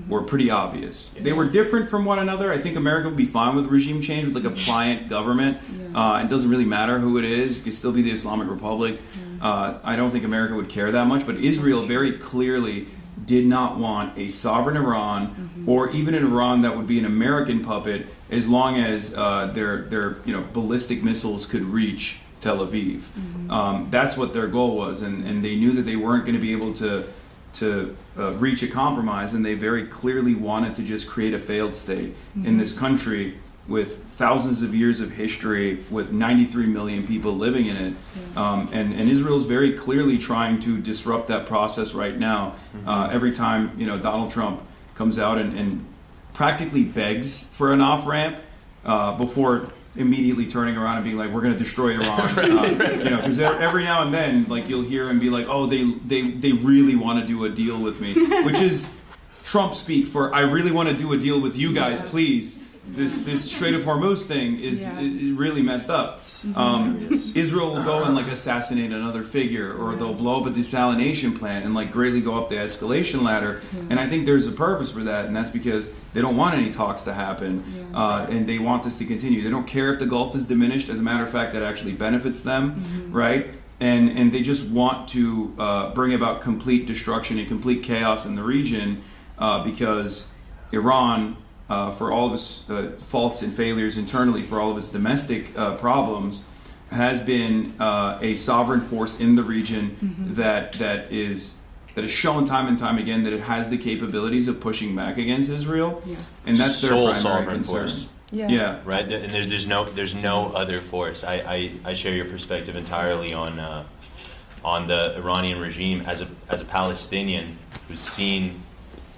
were pretty obvious. They were different from one another. I think America would be fine with regime change, with like a pliant government. It doesn't really matter who it is. It could still be the Islamic Republic. I don't think America would care that much, but Israel very clearly did not want a sovereign Iran or even an Iran that would be an American puppet as long as their ballistic missiles could reach Tel Aviv. That's what their goal was, and they knew that they weren't going to be able to reach a compromise, and they very clearly wanted to just create a failed state in this country with thousands of years of history, with 93 million people living in it. And Israel's very clearly trying to disrupt that process right now. Every time Donald Trump comes out and practically begs for an off-ramp before immediately turning around and being like, we're going to destroy Iran. Because every now and then, like, you'll hear him be like, oh, they really want to do a deal with me, which is Trump speak for, I really want to do a deal with you guys, please. This Strait of Hormuz thing is really messed up. Israel will go and like assassinate another figure, or they'll blow up a desalination plant and like greatly go up the escalation ladder. And I think there's a purpose for that, and that's because they don't want any talks to happen, and they want this to continue. They don't care if the Gulf is diminished. As a matter of fact, that actually benefits them, right? And they just want to bring about complete destruction and complete chaos in the region because Iran, for all of its faults and failures internally, for all of its domestic problems, has been a sovereign force in the region that has shown time and time again that it has the capabilities of pushing back against Israel, and that's their sole primary sovereign concern. force. Yeah. Right, and there's no other force. I share your perspective entirely on the Iranian regime as a Palestinian who's seen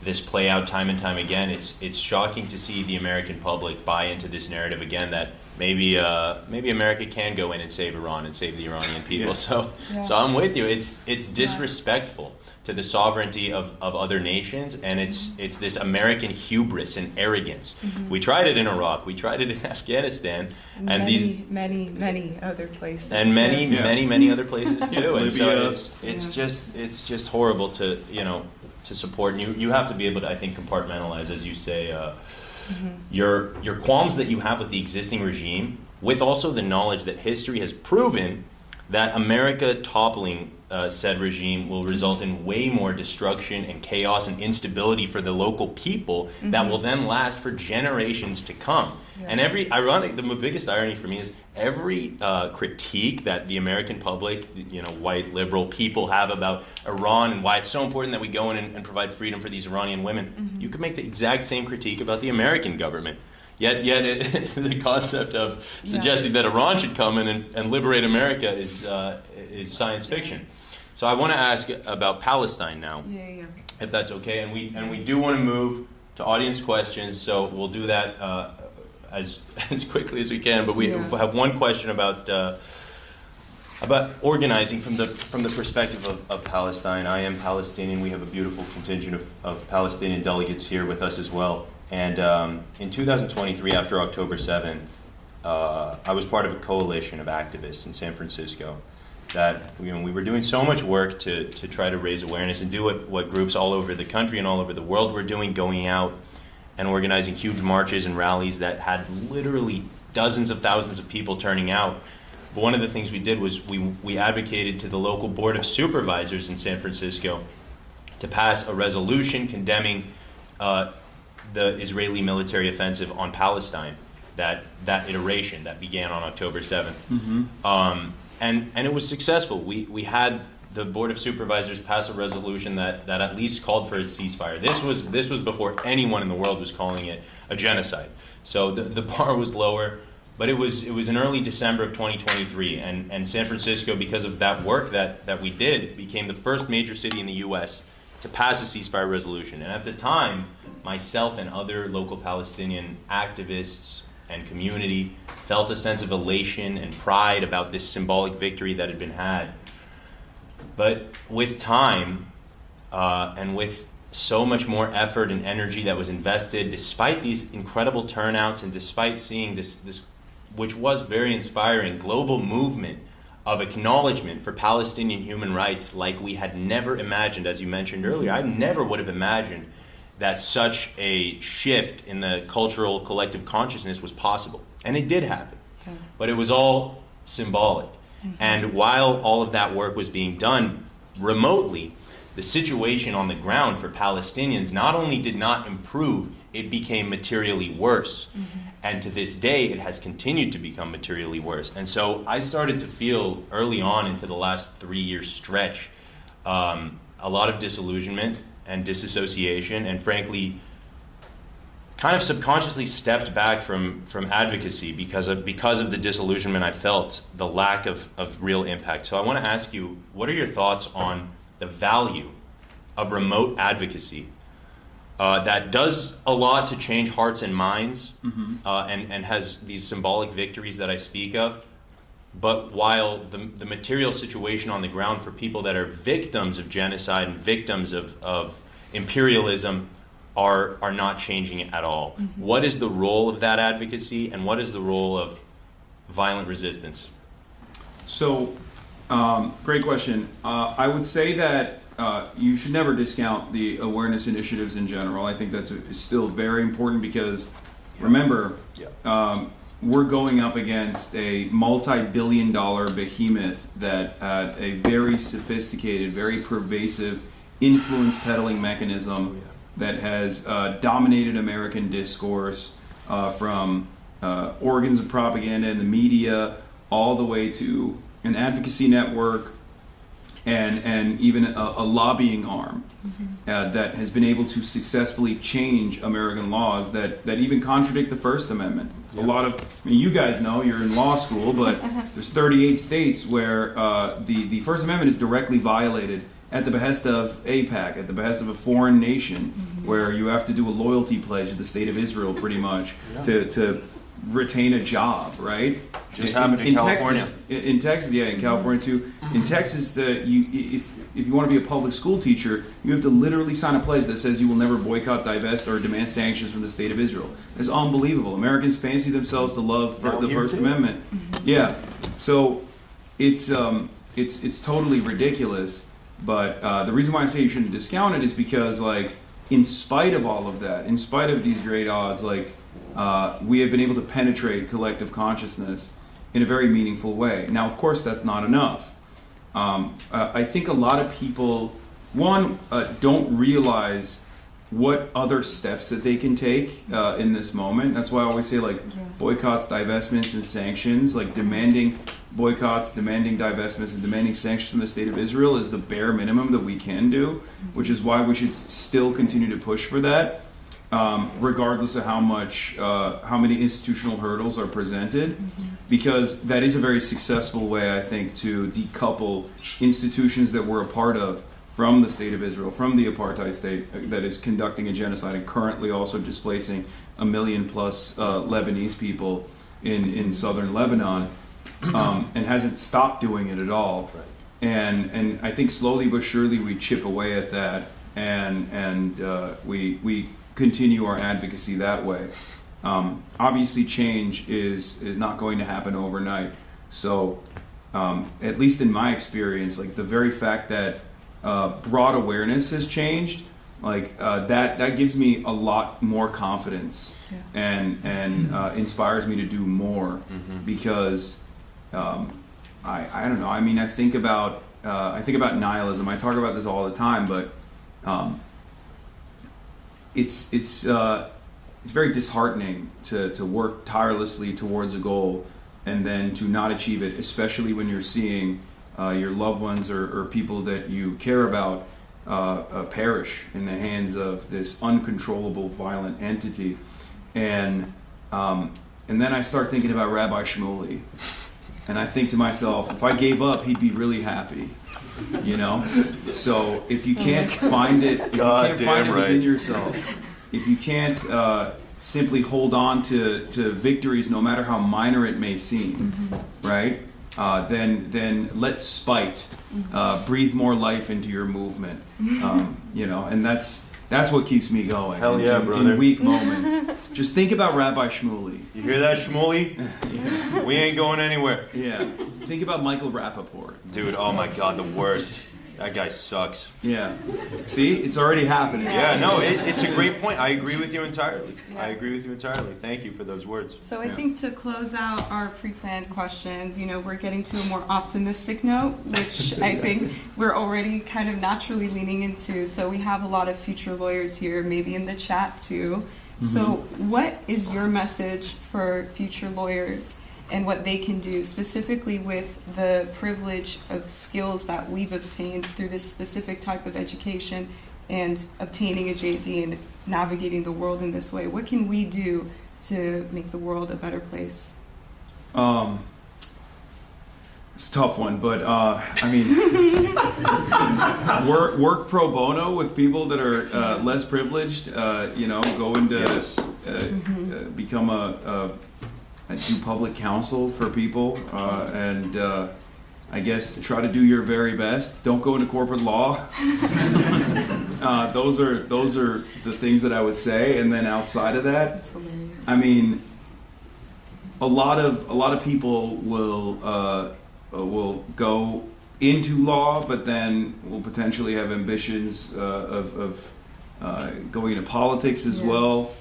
this play out time and time again. It's shocking to see the American public buy into this narrative again that maybe America can go in and save Iran and save the Iranian people. So I'm with you. It's disrespectful to the sovereignty of other nations, and it's this American hubris and arrogance. We tried it in Iraq, we tried it in Afghanistan, and many other places, and many other places too. And Libya. so it's just horrible to to support. And you have to be able to, I think, compartmentalize, as you say, your qualms that you have with the existing regime, with also the knowledge that history has proven that America toppling said regime will result in way more destruction and chaos and instability for the local people that will then last for generations to come. And the biggest irony for me is every critique that the American public, white liberal people have about Iran and why it's so important that we go in and provide freedom for these Iranian women, you could make the exact same critique about the American government. Yet the concept of suggesting that Iran should come in and liberate America is science fiction. So I want to ask about Palestine now, if that's okay. And we do want to move to audience questions, so we'll do that as quickly as we can. But we have one question about organizing from the perspective of Palestine. I am Palestinian. We have a beautiful contingent of Palestinian delegates here with us as well. And in 2023, after October 7th, I was part of a coalition of activists in San Francisco that we were doing so much work to try to raise awareness and do what groups all over the country and all over the world were doing, going out and organizing huge marches and rallies that had literally dozens of thousands of people turning out. But one of the things we did was we advocated to the local board of supervisors in San Francisco to pass a resolution condemning the Israeli military offensive on Palestine, that iteration that began on October 7th. And it was successful. We had the Board of Supervisors pass a resolution that at least called for a ceasefire. This was before anyone in the world was calling it a genocide. So the bar was lower, but it was in early December of 2023, and San Francisco, because of that work that we did, became the first major city in the U.S. to pass a ceasefire resolution. And at the time, myself and other local Palestinian activists and community felt a sense of elation and pride about this symbolic victory that had been had. But with time, and with so much more effort and energy that was invested, despite these incredible turnouts and despite seeing this, which was very inspiring, global movement of acknowledgement for Palestinian human rights like we had never imagined, as you mentioned earlier. I never would have imagined that such a shift in the cultural collective consciousness was possible. And it did happen. Yeah. But it was all symbolic. Mm-hmm. And while all of that work was being done remotely, the situation on the ground for Palestinians not only did not improve, it became materially worse. Mm-hmm. And to this day, it has continued to become materially worse. And so I started to feel early on into the last 3-year stretch a lot of disillusionment and disassociation, and frankly, kind of subconsciously stepped back from advocacy because of the disillusionment I felt, the lack of real impact. So I want to ask you, what are your thoughts on the value of remote advocacy that does a lot to change hearts and minds, mm-hmm. And has these symbolic victories that I speak of, but while the material situation on the ground for people that are victims of genocide and victims of imperialism are not changing it at all. Mm-hmm. What is the role of that advocacy, and what is the role of violent resistance? So, great question. I would say that you should never discount the awareness initiatives in general. I think that's still very important because, remember, we're going up against a multi-billion-dollar behemoth that had a very sophisticated, very pervasive influence peddling mechanism that has dominated American discourse from organs of propaganda in the media all the way to an advocacy network and even a lobbying arm that has been able to successfully change American laws that even contradict the First Amendment. A lot of, you guys know, you're in law school, but there's 38 states where the First Amendment is directly violated at the behest of AIPAC, at the behest of a foreign nation, where you have to do a loyalty pledge to the state of Israel, pretty much, to retain a job, right? Just happened in California. In Texas, in California too. In Texas, if you want to be a public school teacher, you have to literally sign a pledge that says you will never boycott, divest, or demand sanctions from the state of Israel. It's unbelievable. Americans fancy themselves to love the First Amendment. Yeah, so it's totally ridiculous. But the reason why I say you shouldn't discount it is because, like, in spite of all of that, in spite of these great odds, like, we have been able to penetrate collective consciousness in a very meaningful way. Now, of course, that's not enough. I think a lot of people, don't realize what other steps that they can take in this moment. That's why I always say, like, boycotts, divestments, and sanctions, like demanding boycotts, demanding divestments, and demanding sanctions from the state of Israel is the bare minimum that we can do, which is why we should still continue to push for that, regardless of how many institutional hurdles are presented, because that is a very successful way, I think, to decouple institutions that we're a part of from the state of Israel, from the apartheid state that is conducting a genocide and currently also displacing 1 million plus Lebanese people in southern Lebanon, and hasn't stopped doing it at all. Right. And I think slowly but surely we chip away at that, and we continue our advocacy that way. Obviously, change is not going to happen overnight. So, at least in my experience, like the very fact that broad awareness has changed, like that gives me a lot more confidence and inspires me to do more, because I don't know. I mean, I think about nihilism. I talk about this all the time, but it's very disheartening to work tirelessly towards a goal and then to not achieve it, especially when you're seeing your loved ones or people that you care about perish in the hands of this uncontrollable violent entity. And then I start thinking about Rabbi Shmuley, and I think to myself, if I gave up, he'd be really happy. You know, so if you can't find it, if you can't find it within yourself, if you can't simply hold on to victories, no matter how minor it may seem, right? Then let spite breathe more life into your movement. You know, and that's what keeps me going. Hell yeah, brother. In weak moments, just think about Rabbi Shmuley. You hear that, Shmuley? Yeah. We ain't going anywhere. Yeah. Think about Michael Rappaport. Dude, oh my God, the worst. That guy sucks. Yeah. See, it's already happening. Yeah, no, it's a great point. I agree with you entirely. I agree with you entirely. Thank you for those words. So I think to close out our pre-planned questions, you know, we're getting to a more optimistic note, which I think we're already kind of naturally leaning into. So we have a lot of future lawyers here, maybe in the chat too. So what is your message for future lawyers and what they can do specifically with the privilege of skills that we've obtained through this specific type of education and obtaining a JD and navigating the world in this way? What can we do to make the world a better place? It's a tough one, but I mean, work pro bono with people that are less privileged. You know, go into become do public counsel for people, and I guess try to do your very best. Don't go into corporate law. Those are the things that I would say. And then outside of that, I mean, a lot of people will go into law, but then will potentially have ambitions of going into politics as well.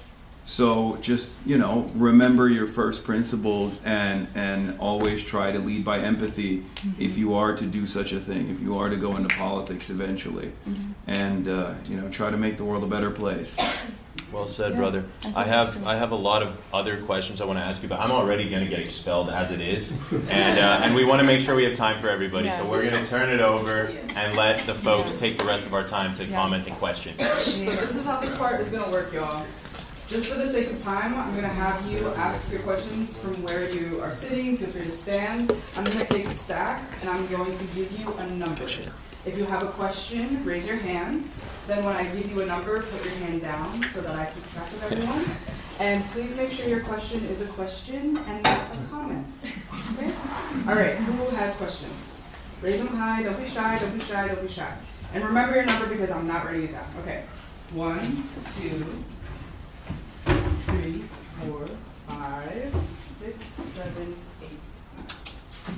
So just, you know, remember your first principles and always try to lead by empathy if you are to do such a thing, if you are to go into politics eventually. And, you know, try to make the world a better place. Well said, brother. I have a lot of other questions I want to ask you, but I'm already going to get expelled as it is, and we want to make sure we have time for everybody. So we're going to turn it over and let the folks take the rest of our time to comment and question. So this is how this part is going to work, y'all. Just for the sake of time, I'm going to have you ask your questions from where you are sitting. Feel free to stand. I'm going to take a stack, and I'm going to give you a number. If you have a question, raise your hand. Then when I give you a number, put your hand down so that I keep track of everyone. And please make sure your question is a question and not a comment. Okay? All right, who has questions? Raise them high. Don't be shy. Don't be shy. Don't be shy. And remember your number because I'm not writing it down. Okay. 1, 2, 3, 4, 5, 6, 7, 8, 9.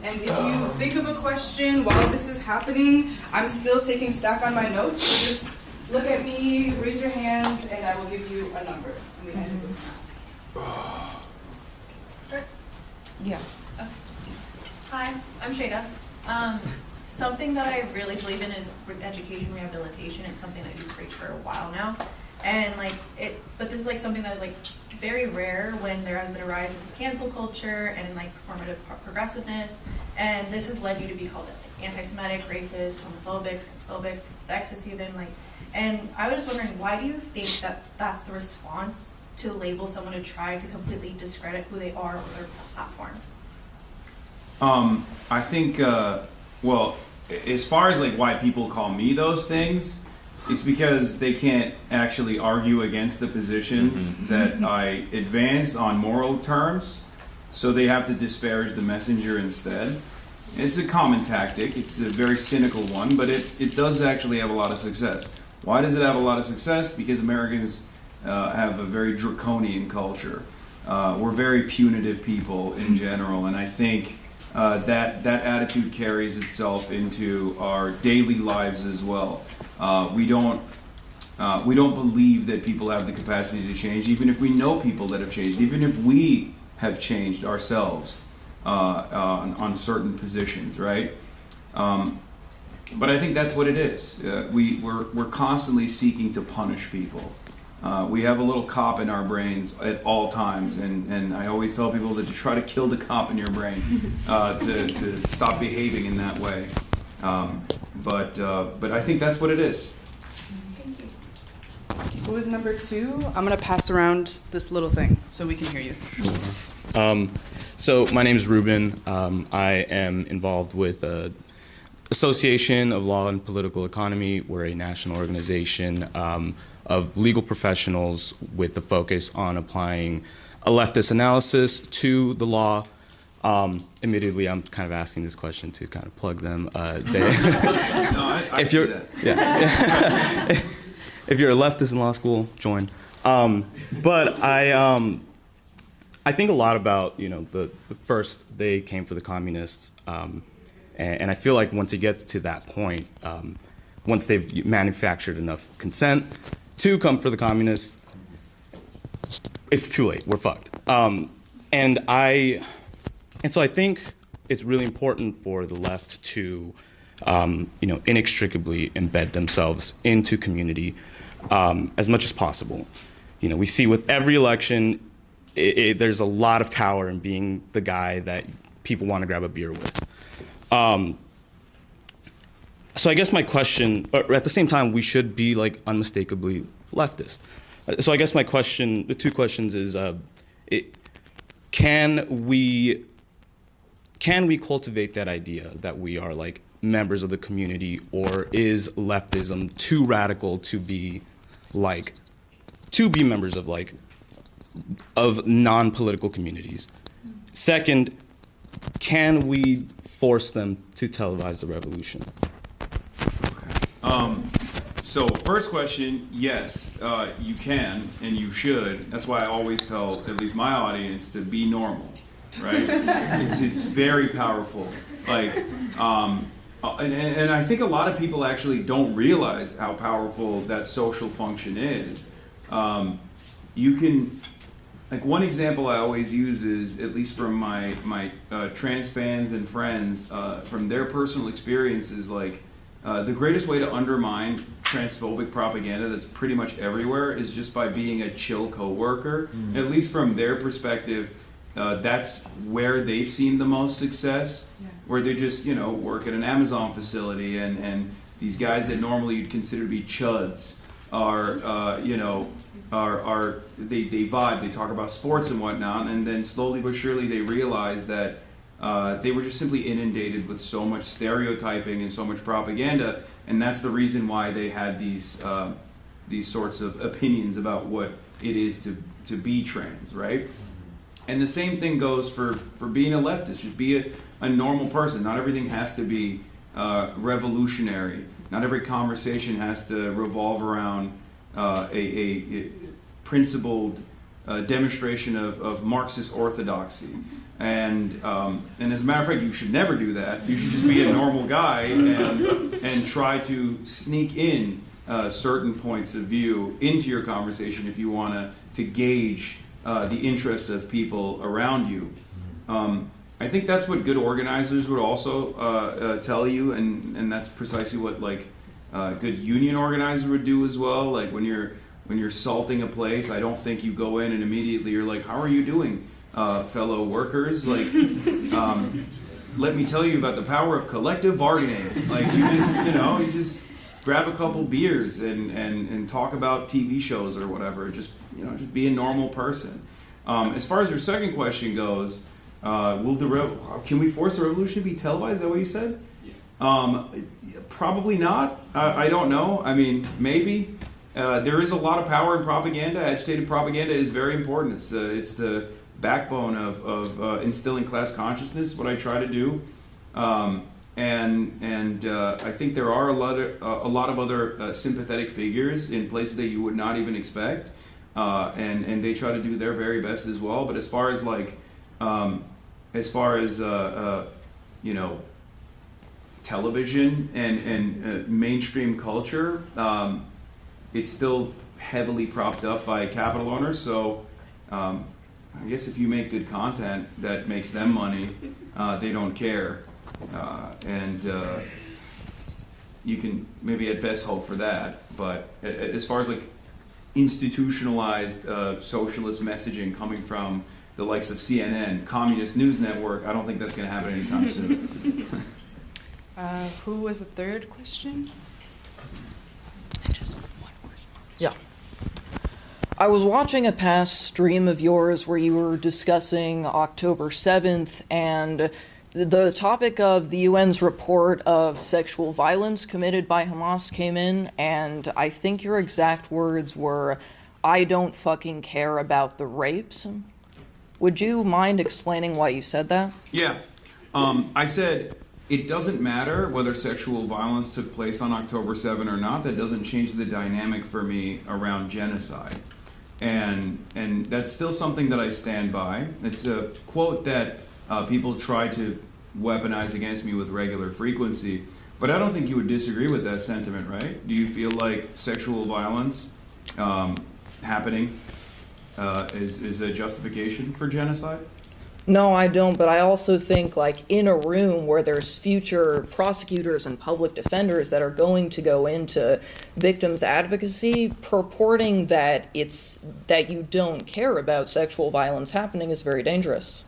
And if you think of a question while this is happening, I'm still taking stack on my notes. So just look at me, raise your hands, and I will give you a number. And we end with that. Yeah. Hi, I'm Shada. Something that I really believe in is education rehabilitation. It's something that you preach for a while now. And but this is like something that is like very rare when there has been a rise in cancel culture and in like performative progressiveness. And this has led you to be called like anti-Semitic, racist, homophobic, transphobic, sexist even. And I was just wondering, why do you think that that's the response to label someone to try to completely discredit who they are or their platform? I think, well, as far as like why people call me those things, it's because they can't actually argue against the positions that I advance on moral terms, so they have to disparage the messenger instead. It's a common tactic. It's a very cynical one, but it does actually have a lot of success. Why does it have a lot of success? Because Americans have a very draconian culture. We're very punitive people in general, and I think that attitude carries itself into our daily lives as well. We don't believe that people have the capacity to change, even if we know people that have changed, even if we have changed ourselves on certain positions, right? But I think that's what it is. We're constantly seeking to punish people. We have a little cop in our brains at all times, and I always tell people that to try to kill the cop in your brain to stop behaving in that way. But I think that's what it is. Thank you. Who is number 2? I'm gonna pass around this little thing so we can hear you. So my name is Ruben. I am involved with Association of Law and Political Economy. We're a national organization of legal professionals with the focus on applying a leftist analysis to the law. Admittedly, I'm kind of asking this question to kind of plug them. I see that. Yeah, if you're a leftist in law school, join. But I think a lot about, the first they came for the communists, and I feel like once it gets to that point, once they've manufactured enough consent to come for the communists, it's too late. We're fucked. And so I think it's really important for the left to, inextricably embed themselves into community as much as possible. We see with every election, there's a lot of power in being the guy that people want to grab a beer with. So I guess my question, but at the same time, we should be unmistakably leftist. So I guess my question, the two questions is, can we cultivate that idea that we are members of the community, or is leftism too radical to be members of non-political communities? Second, can we force them to televise the revolution? So first question, yes, you can and you should. That's why I always tell at least my audience to be normal, right? It's very powerful. And I think a lot of people actually don't realize how powerful that social function is. You can, one example I always use is, at least from my trans fans and friends, from their personal experiences, the greatest way to undermine transphobic propaganda that's pretty much everywhere is just by being a chill coworker. At least from their perspective, that's where they've seen the most success, where they just, work at an Amazon facility, and these guys that normally you'd consider to be chuds are they vibe, they talk about sports and whatnot, and then slowly but surely they realize that they were just simply inundated with so much stereotyping and so much propaganda, and that's the reason why they had these sorts of opinions about what it is to be trans, right? And the same thing goes for being a leftist. Just be a normal person. Not everything has to be revolutionary. Not every conversation has to revolve around a principled demonstration of Marxist orthodoxy. And as a matter of fact, you should never do that. You should just be a normal guy and try to sneak in certain points of view into your conversation if you want to gauge the interests of people around you. I think that's what good organizers would also tell you, and that's precisely what good union organizers would do as well. When you're salting a place, I don't think you go in and immediately you're like, "How are you doing, fellow workers?" Let me tell you about the power of collective bargaining. You just grab a couple beers and talk about TV shows or whatever. Just be a normal person. As far as your second question goes, can we force the revolution to be televised? Is that what you said? Probably not. I don't know. I mean, maybe. There is a lot of power in propaganda. Agitated propaganda is very important. It's the backbone of instilling class consciousness. What I try to do, and I think there are a lot of other sympathetic figures in places that you would not even expect, and they try to do their very best as well. But as far as television and mainstream culture, it's still heavily propped up by capital owners. So I guess if you make good content that makes them money, they don't care. And you can maybe at best hope for that. But as far as institutionalized socialist messaging coming from the likes of CNN, Communist News Network, I don't think that's going to happen anytime soon. Who was the third question? Yeah. I was watching a past stream of yours where you were discussing October 7th and the topic of the UN's report of sexual violence committed by Hamas came in, and I think your exact words were, "I don't fucking care about the rapes." Would you mind explaining why you said that? Yeah. I said it doesn't matter whether sexual violence took place on October 7 or not. That doesn't change the dynamic for me around genocide. And that's still something that I stand by. It's a quote that people try to weaponize against me with regular frequency. But I don't think you would disagree with that sentiment, right? Do you feel like sexual violence happening is a justification for genocide? No, I don't, but I also think, like, in a room where there's future prosecutors and public defenders that are going to go into victims' advocacy, purporting that you don't care about sexual violence happening is very dangerous.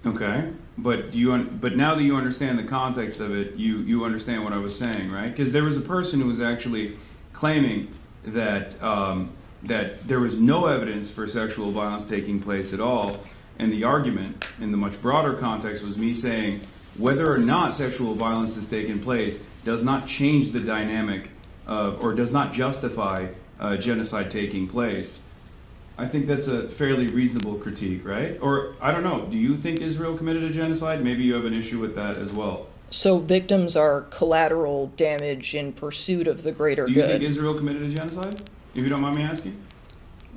Okay, but now that you understand the context of it, you understand what I was saying, right? Because there was a person who was actually claiming that that there was no evidence for sexual violence taking place at all. And the argument, in the much broader context, was me saying whether or not sexual violence has taken place does not change the dynamic of, or does not justify genocide taking place. I think that's a fairly reasonable critique, right? Or, I don't know, do you think Israel committed a genocide? Maybe you have an issue with that as well. So victims are collateral damage in pursuit of the greater good. Do you think Israel committed a genocide? If you don't mind me asking?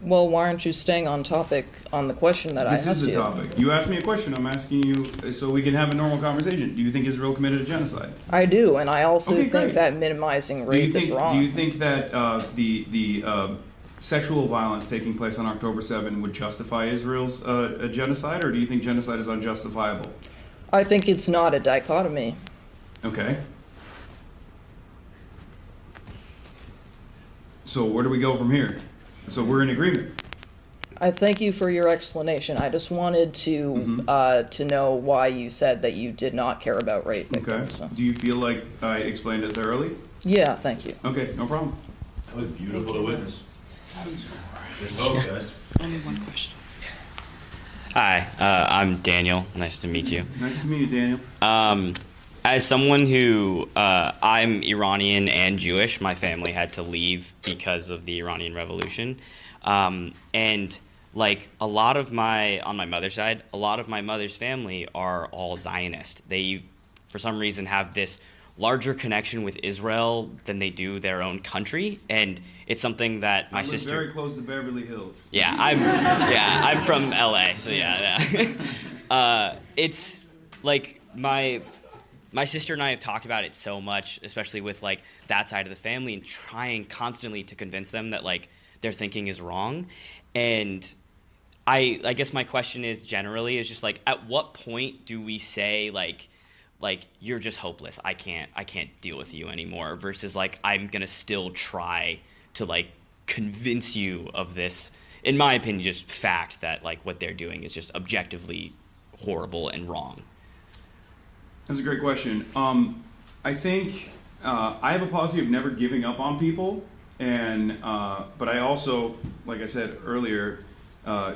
Well, why aren't you staying on topic on the question that I asked you? This is the topic. You asked me a question. I'm asking you so we can have a normal conversation. Do you think Israel committed a genocide? I do, and I also Okay, think great. that minimizing rape is wrong. Do you think that the sexual violence taking place on October 7 would justify Israel's a genocide, or do you think genocide is unjustifiable? I think it's not a dichotomy. Okay. So where do we go from here? So we're in agreement. I thank you for your explanation. I just wanted to know why you said that you did not care about rape Okay. victims. So. Do you feel like I explained it thoroughly? Yeah, thank you. Okay, no problem. That was beautiful to witness. There's hope, guys. Only one question. Hi, I'm Daniel. Nice to meet you. Nice to meet you, Daniel. As someone who, I'm Iranian and Jewish, my family had to leave because of the Iranian Revolution. And like a lot of on my mother's side, a lot of my mother's family are all Zionist. They, for some reason, have this larger connection with Israel than they do their own country. And it's something that my sister... very close to Beverly Hills. Yeah, I'm from LA, so yeah. It's like my sister and I have talked about it so much, especially with like that side of the family, and trying constantly to convince them that like their thinking is wrong. And I guess my question is generally is just like, at what point do we say like you're just hopeless, I can't deal with you anymore, versus like I'm gonna still try to like convince you of this, in my opinion, just fact that like what they're doing is just objectively horrible and wrong. That's a great question. I think I have a policy of never giving up on people, and but I also, like I said earlier,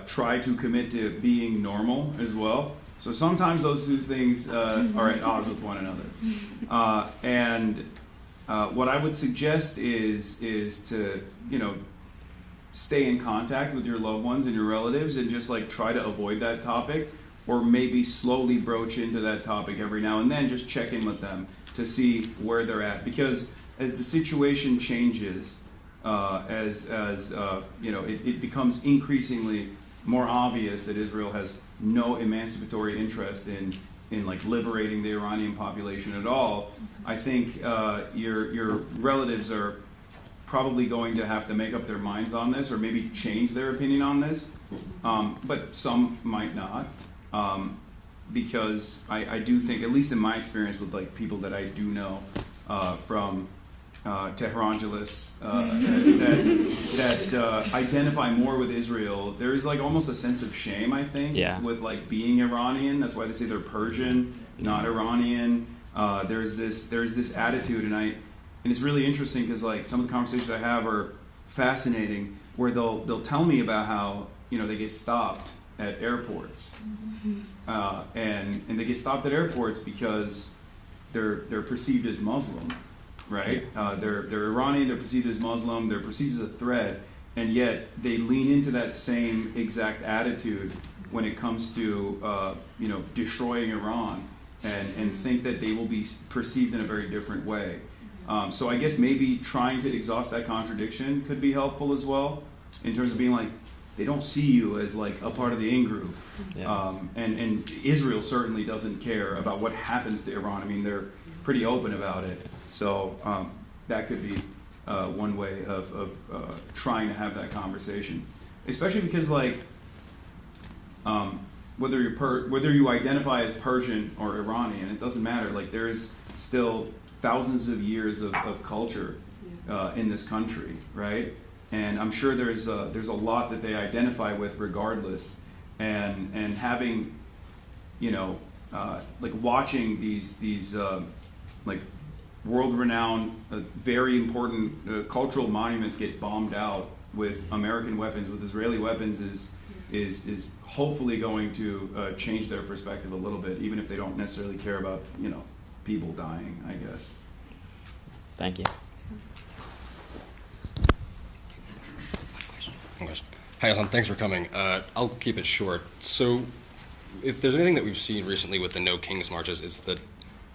try to commit to being normal as well. So sometimes those two things are at odds with one another. And what I would suggest is to stay in contact with your loved ones and your relatives, and just like try to avoid that topic, or maybe slowly broach into that topic every now and then. Just check in with them to see where they're at, because as the situation changes, it becomes increasingly more obvious that Israel has no emancipatory interest in like liberating the Iranian population at all. I think your relatives are probably going to have to make up their minds on this, or maybe change their opinion on this, but some might not. Because I do think, at least in my experience with like people that I do know from Tehrangelis that identify more with Israel, there is like almost a sense of shame, I think, with like being Iranian. That's why they say they're Persian, not Iranian. there's this attitude, and it's really interesting because like some of the conversations I have are fascinating, where they'll tell me about how they get stopped at airports, and they get stopped at airports because they're perceived as Muslim, right? They're Iranian, they're perceived as Muslim, they're perceived as a threat, and yet they lean into that same exact attitude when it comes to destroying Iran, and think that they will be perceived in a very different way. So I guess maybe trying to exhaust that contradiction could be helpful as well, in terms of being like, they don't see you as like a part of the in-group. Yeah. And Israel certainly doesn't care about what happens to Iran. I mean, they're pretty open about it. So that could be one way of trying to have that conversation. Especially because like, whether you identify as Persian or Iranian, it doesn't matter. Like there is still thousands of years of culture in this country, right? And I'm sure there's a lot that they identify with regardless, and having, like watching these like world-renowned, very important cultural monuments get bombed out with American weapons, with Israeli weapons, is hopefully going to change their perspective a little bit, even if they don't necessarily care about people dying, I guess. Thank you. Hi, Hasan. Thanks for coming. I'll keep it short. So, if there's anything that we've seen recently with the No Kings marches, it's that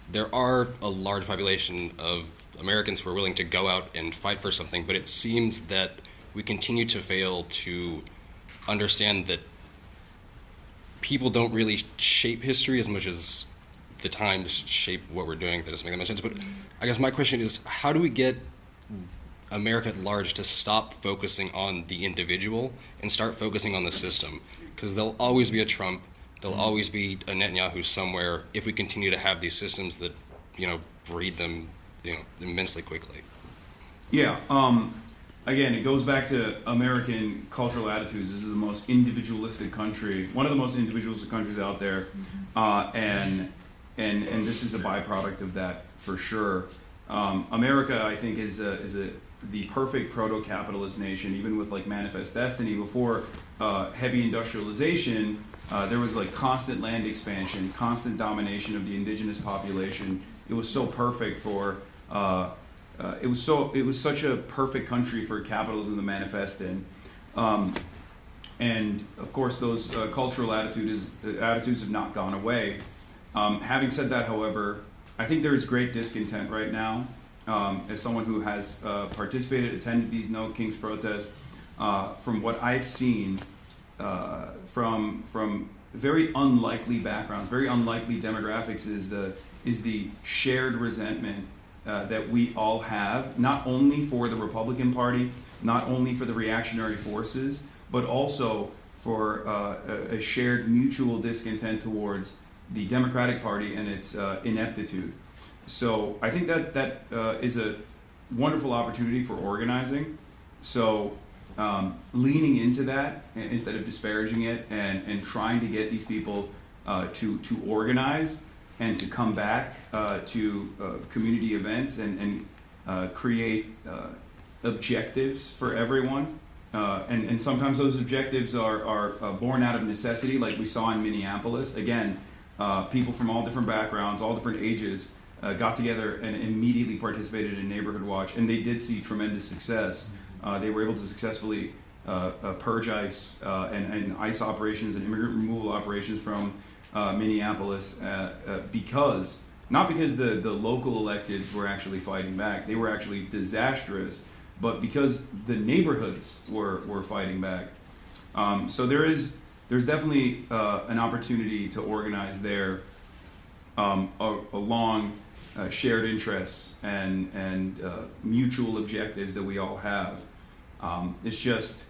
there are a large population of Americans who are willing to go out and fight for something, but it seems that we continue to fail to understand that people don't really shape history as much as the times shape what we're doing. That doesn't make that much sense. But I guess my question is, how do we get America at large to stop focusing on the individual and start focusing on the system? Because there'll always be a Trump, there'll always be a Netanyahu somewhere if we continue to have these systems that, breed them, immensely quickly. Yeah. Again, it goes back to American cultural attitudes. This is the most individualistic country, one of the most individualistic countries out there, and this is a byproduct of that for sure. America, I think, is the perfect proto-capitalist nation, even with like Manifest Destiny. Before heavy industrialization, there was like constant land expansion, constant domination of the indigenous population. It was so perfect for it was such a perfect country for capitalism to manifest in. And of course, those cultural attitudes have not gone away. Having said that, however, I think there is great discontent right now. As someone who has attended these No Kings protests, from what I've seen, from very unlikely backgrounds, very unlikely demographics, is the shared resentment that we all have, not only for the Republican Party, not only for the reactionary forces, but also for a shared mutual discontent towards the Democratic Party and its ineptitude. So I think that is a wonderful opportunity for organizing. So leaning into that instead of disparaging it, and trying to get these people to organize and to come back to community events and create objectives for everyone. And sometimes those objectives are born out of necessity, like we saw in Minneapolis. Again, people from all different backgrounds, all different ages, got together and immediately participated in Neighborhood Watch, and they did see tremendous success. They were able to successfully purge ICE and ICE operations and immigrant removal operations from Minneapolis, not because the local electeds were actually fighting back. They were actually disastrous, but because the neighborhoods were fighting back. So there's definitely an opportunity to organize there along shared interests and mutual objectives that we all have. It's just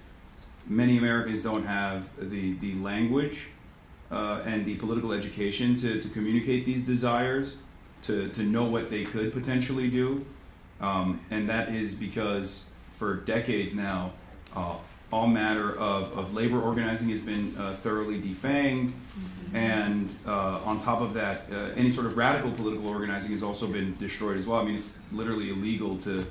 many Americans don't have the language and the political education to communicate these desires, to know what they could potentially do. And that is because for decades now, all matter of labor organizing has been thoroughly defanged, and on top of that, any sort of radical political organizing has also been destroyed as well. I mean, it's literally illegal to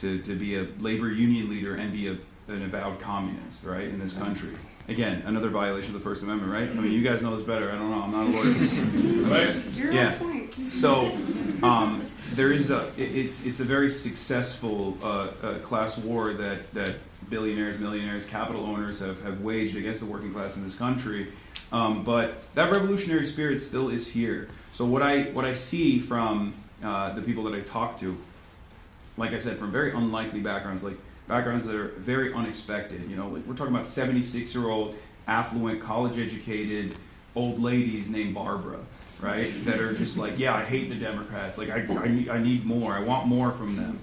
be a labor union leader and be an avowed communist, right, in this country. Again, another violation of the First Amendment, right? I mean, you guys know this better. I don't know. I'm not a lawyer. Right? You're on point. So, there is it's a very successful class war that billionaires, millionaires, capital owners have waged against the working class in this country. But that revolutionary spirit still is here. So what I see from the people that I talk to, like I said, from very unlikely backgrounds, like backgrounds that are very unexpected. You know, like we're talking about 76-year-old, affluent, college-educated old ladies named Barbara, right? That are just like, yeah, I hate the Democrats. Like I need more. I want more from them.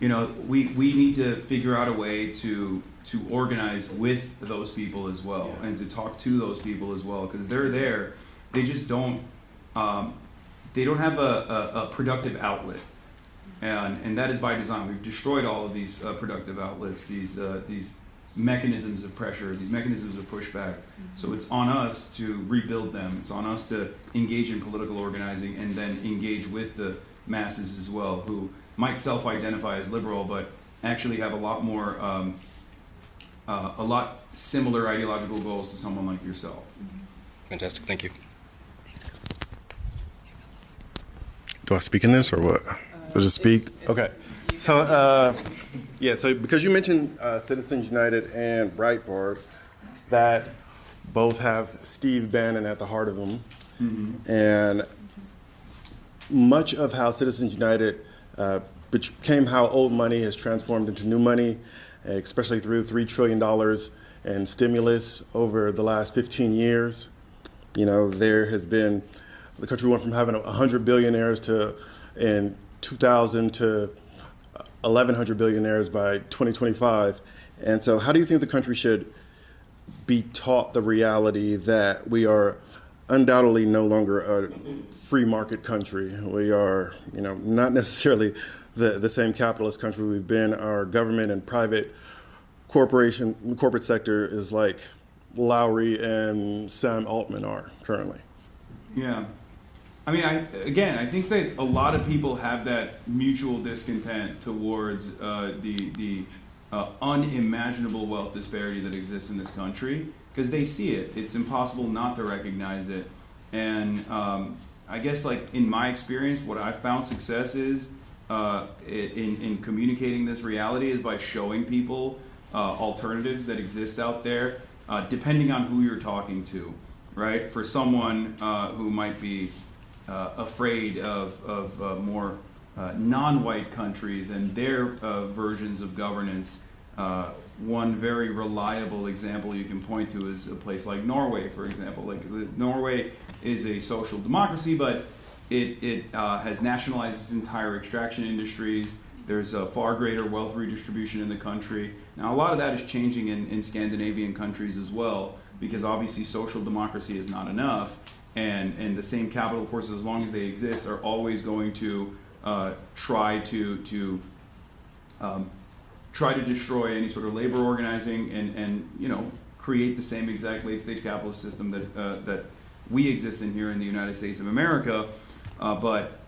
You know, we need to figure out a way to organize with those people as well, and to talk to those people as well, because they're there. They just don't. They don't have a productive outlet. And that is by design. We've destroyed all of these productive outlets, these mechanisms of pressure, these mechanisms of pushback. So it's on us to rebuild them. It's on us to engage in political organizing and then engage with the masses as well, who might self-identify as liberal, but actually have a lot more, a lot similar ideological goals to someone like yourself. Fantastic. Thank you. Do I speak in this or what? Or just speak? Okay. So, yeah, so because you mentioned Citizens United and Breitbart, that both have Steve Bannon at the heart of them. And much of how Citizens United became how old money has transformed into new money, especially through $3 trillion in stimulus over the last 15 years. You know, there has been, the country went from having 100 billionaires to, in 2000 to 1,100 billionaires by 2025. And so how do you think the country should be taught the reality that we are undoubtedly no longer a free market country? We are, you know, not necessarily the same capitalist country we've been. Our government and private corporate sector is like Lowry and Sam Altman are currently. Yeah. I mean, I think that a lot of people have that mutual discontent towards the unimaginable wealth disparity that exists in this country, because they see it. It's impossible not to recognize it. And I guess, like, in my experience, what I've found success is in communicating this reality is by showing people alternatives that exist out there, depending on who you're talking to, right? For someone who might be afraid of more non-white countries and their versions of governance. One very reliable example you can point to is a place like Norway, for example. Like Norway is a social democracy, but it has nationalized its entire extraction industries. There's a far greater wealth redistribution in the country. Now, a lot of that is changing in Scandinavian countries as well, because obviously social democracy is not enough. And the same capital forces, as long as they exist, are always going to try to destroy any sort of labor organizing and you know, create the same exact late-stage capitalist system that we exist in here in the United States of America, but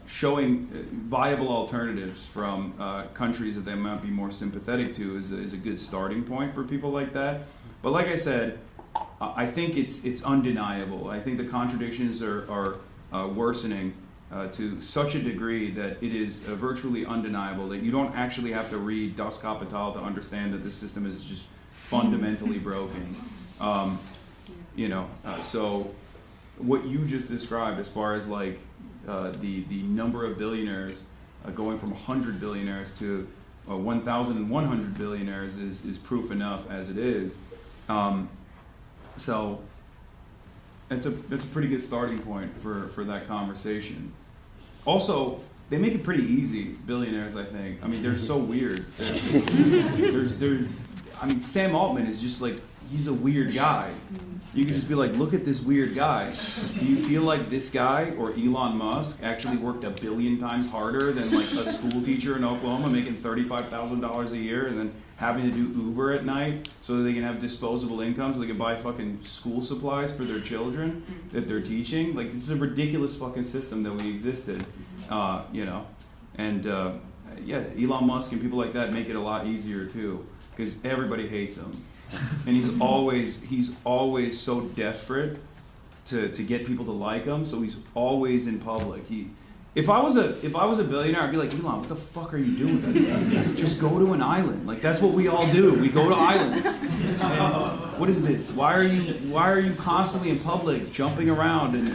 showing viable alternatives from countries that they might be more sympathetic to is a good starting point for people like that. But like I said, I think it's undeniable. I think the contradictions are worsening to such a degree that it is virtually undeniable that you don't actually have to read Das Kapital to understand that this system is just fundamentally broken. You know, so what you just described as far as like the number of billionaires going from 100 billionaires to 1,100 billionaires is proof enough as it is. So that's a pretty good starting point for that conversation. Also, they make it pretty easy, billionaires, I think. I mean, they're so weird. I mean, Sam Altman is just like, he's a weird guy. You can just be like, look at this weird guy. Do you feel like this guy or Elon Musk actually worked 1 billion times harder than like a school teacher in Oklahoma making $35,000 a year, and then having to do Uber at night so that they can have disposable income so they can buy fucking school supplies for their children that they're teaching. Like, this is a ridiculous fucking system that we existed, you know. And yeah, Elon Musk and people like that make it a lot easier too, because everybody hates him, and he's always so desperate to get people to like him. So he's always in public. If I was a billionaire, I'd be like, Elon, what the fuck are you doing? Just go to an island. Like, that's what we all do. We go to islands. What is this? Why are you constantly in public, jumping around and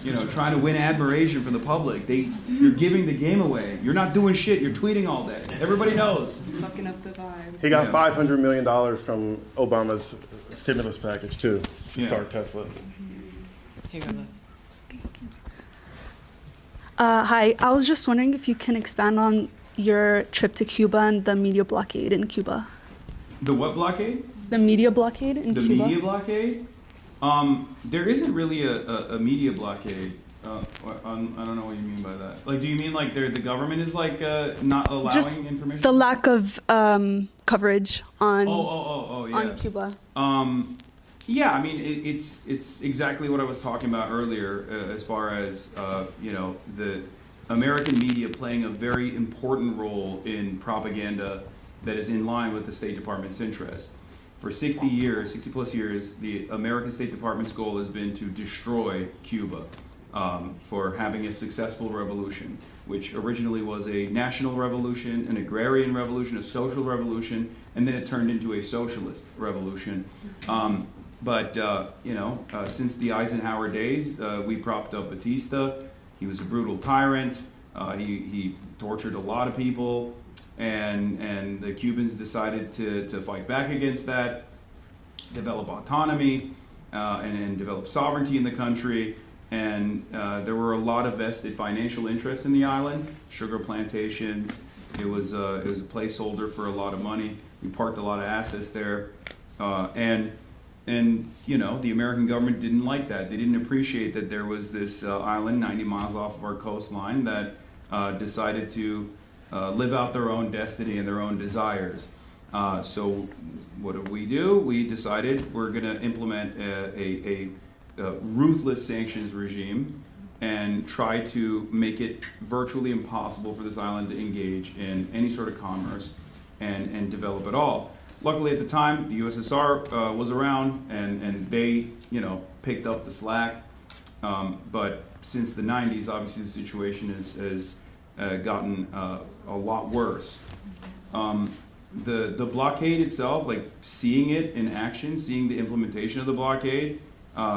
you know, trying to win admiration from the public? You're giving the game away. You're not doing shit. You're tweeting all day. Everybody knows. Fucking up the vibe. He got $500 million from Obama's stimulus package too to start Tesla. Hi, I was just wondering if you can expand on your trip to Cuba and the media blockade in Cuba. The what blockade? The media blockade in Cuba. The media blockade? There isn't really a media blockade. I don't know what you mean by that. Like, do you mean like the government is like not allowing Just information? the lack of coverage on yeah. on Cuba. Yeah, I mean it's exactly what I was talking about earlier, as far as you know, the American media playing a very important role in propaganda that is in line with the State Department's interest. For 60 plus years, the American State Department's goal has been to destroy Cuba for having a successful revolution, which originally was a national revolution, an agrarian revolution, a social revolution, and then it turned into a socialist revolution. But you know, since the Eisenhower days, we propped up Batista. He was a brutal tyrant. He tortured a lot of people, and the Cubans decided to fight back against that, develop autonomy, and develop sovereignty in the country. And there were a lot of vested financial interests in the island, sugar plantations. It was a placeholder for a lot of money. We parked a lot of assets there, and you know, the American government didn't like that. They didn't appreciate that there was this island 90 miles off of our coastline that decided to live out their own destiny and their own desires. So what do? We decided we're going to implement a ruthless sanctions regime and try to make it virtually impossible for this island to engage in any sort of commerce and develop at all. Luckily, at the time, the USSR was around, and they, you know, picked up the slack. But since the 90s, obviously, the situation has gotten a lot worse. The blockade itself, like seeing it in action, seeing the implementation of the blockade,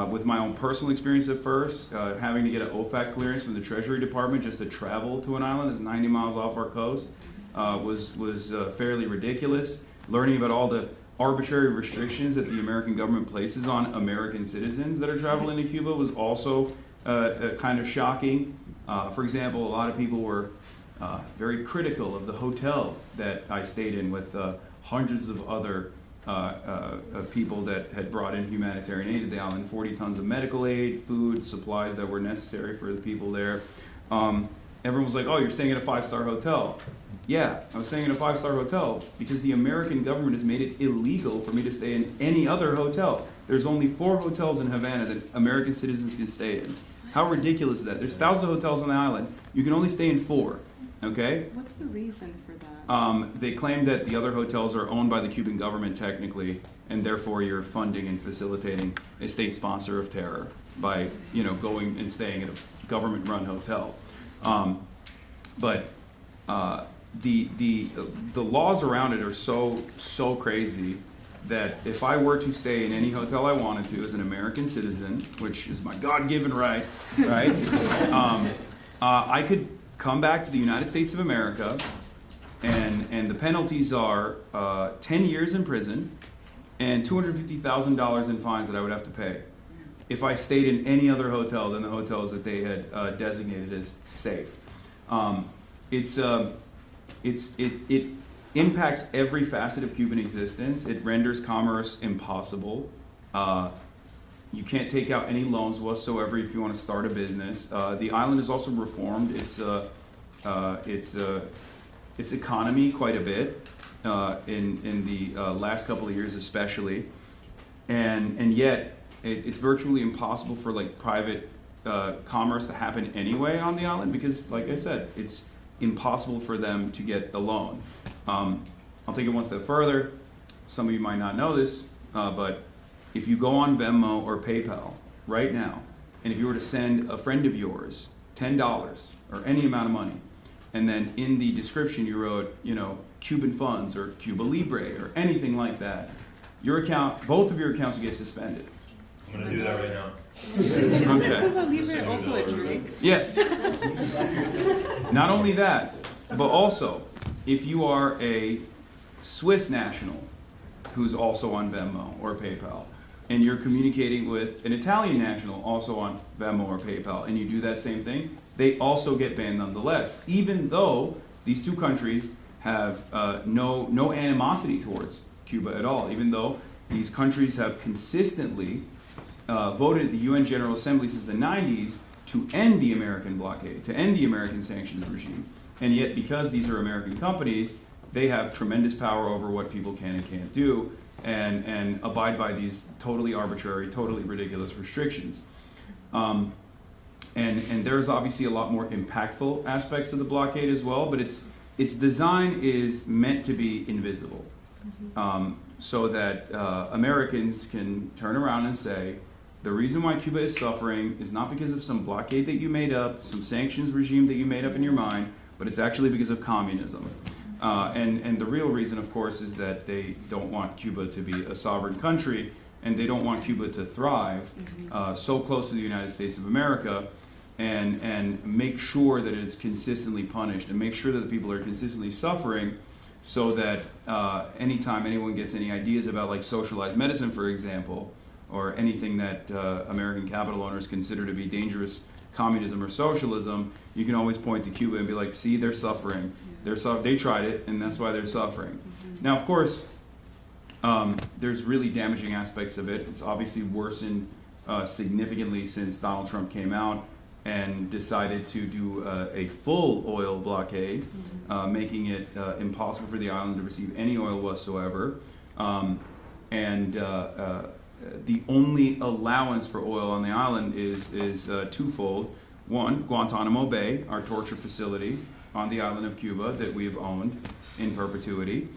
with my own personal experience at first, having to get an OFAC clearance from the Treasury Department just to travel to an island that's 90 miles off our coast, was fairly ridiculous. Learning about all the arbitrary restrictions that the American government places on American citizens that are traveling to Cuba was also kind of shocking. For example, a lot of people were very critical of the hotel that I stayed in with hundreds of other people that had brought in humanitarian aid to the island, 40 tons of medical aid, food, supplies that were necessary for the people there. Everyone was like, oh, you're staying at a 5-star hotel. Yeah, I was staying in a 5-star hotel because the American government has made it illegal for me to stay in any other hotel. There's only 4 hotels in Havana that American citizens can stay in. How ridiculous is that? There's thousands of hotels on the island. You can only stay in 4, okay? What's the reason for that? They claim that the other hotels are owned by the Cuban government technically, and therefore you're funding and facilitating a state sponsor of terror by, you know, going and staying at a government-run hotel. But the laws around it are so crazy that if I were to stay in any hotel I wanted to as an American citizen, which is my God-given right, I could come back to the United States of America, and the penalties are 10 years in prison and $250,000 in fines that I would have to pay if I stayed in any other hotel than the hotels that they had designated as safe. It impacts every facet of Cuban existence. It renders commerce impossible. You can't take out any loans whatsoever if you want to start a business. The island is also reformed its economy quite a bit. in the last couple of years especially, and yet it's virtually impossible for like private commerce to happen anyway on the island because, like I said, it's impossible for them to get a loan. I'll take it one step further. Some of you might not know this, but if you go on Venmo or PayPal right now, and if you were to send a friend of yours $10 or any amount of money, and then in the description you wrote, Cuban funds or Cuba Libre or anything like that, your account, both of your accounts would get suspended. I'm going to do that right now. Isn't Okay. Cuba Libre also a drink? Yes. Not only that, but also if you are a Swiss national who's also on Venmo or PayPal, and you're communicating with an Italian national also on Venmo or PayPal, and you do that same thing, they also get banned nonetheless, even though these two countries have no animosity towards Cuba at all, even though these countries have consistently voted at the UN General Assembly since the 90s to end the American blockade, to end the American sanctions regime. And yet, because these are American companies, they have tremendous power over what people can and can't do, and abide by these totally arbitrary, totally ridiculous restrictions. And there's obviously a lot more impactful aspects of the blockade as well, but its design is meant to be invisible, so that Americans can turn around and say, the reason why Cuba is suffering is not because of some blockade that you made up, some sanctions regime that you made up in your mind, but it's actually because of communism. And the real reason, of course, is that they don't want Cuba to be a sovereign country, and they don't want Cuba to thrive so close to the United States of America, and make sure that it's consistently punished, and make sure that the people are consistently suffering, so that anytime anyone gets any ideas about like socialized medicine, for example, or anything that American capital owners consider to be dangerous communism or socialism, you can always point to Cuba and be like, see, they're suffering. They tried it, and that's why they're suffering. Now, of course, there's really damaging aspects of it. It's obviously worsened significantly since Donald Trump came out and decided to do a full oil blockade, making it impossible for the island to receive any oil whatsoever. The only allowance for oil on the island is twofold. One, Guantanamo Bay, our torture facility on the island of Cuba that we've owned in perpetuity.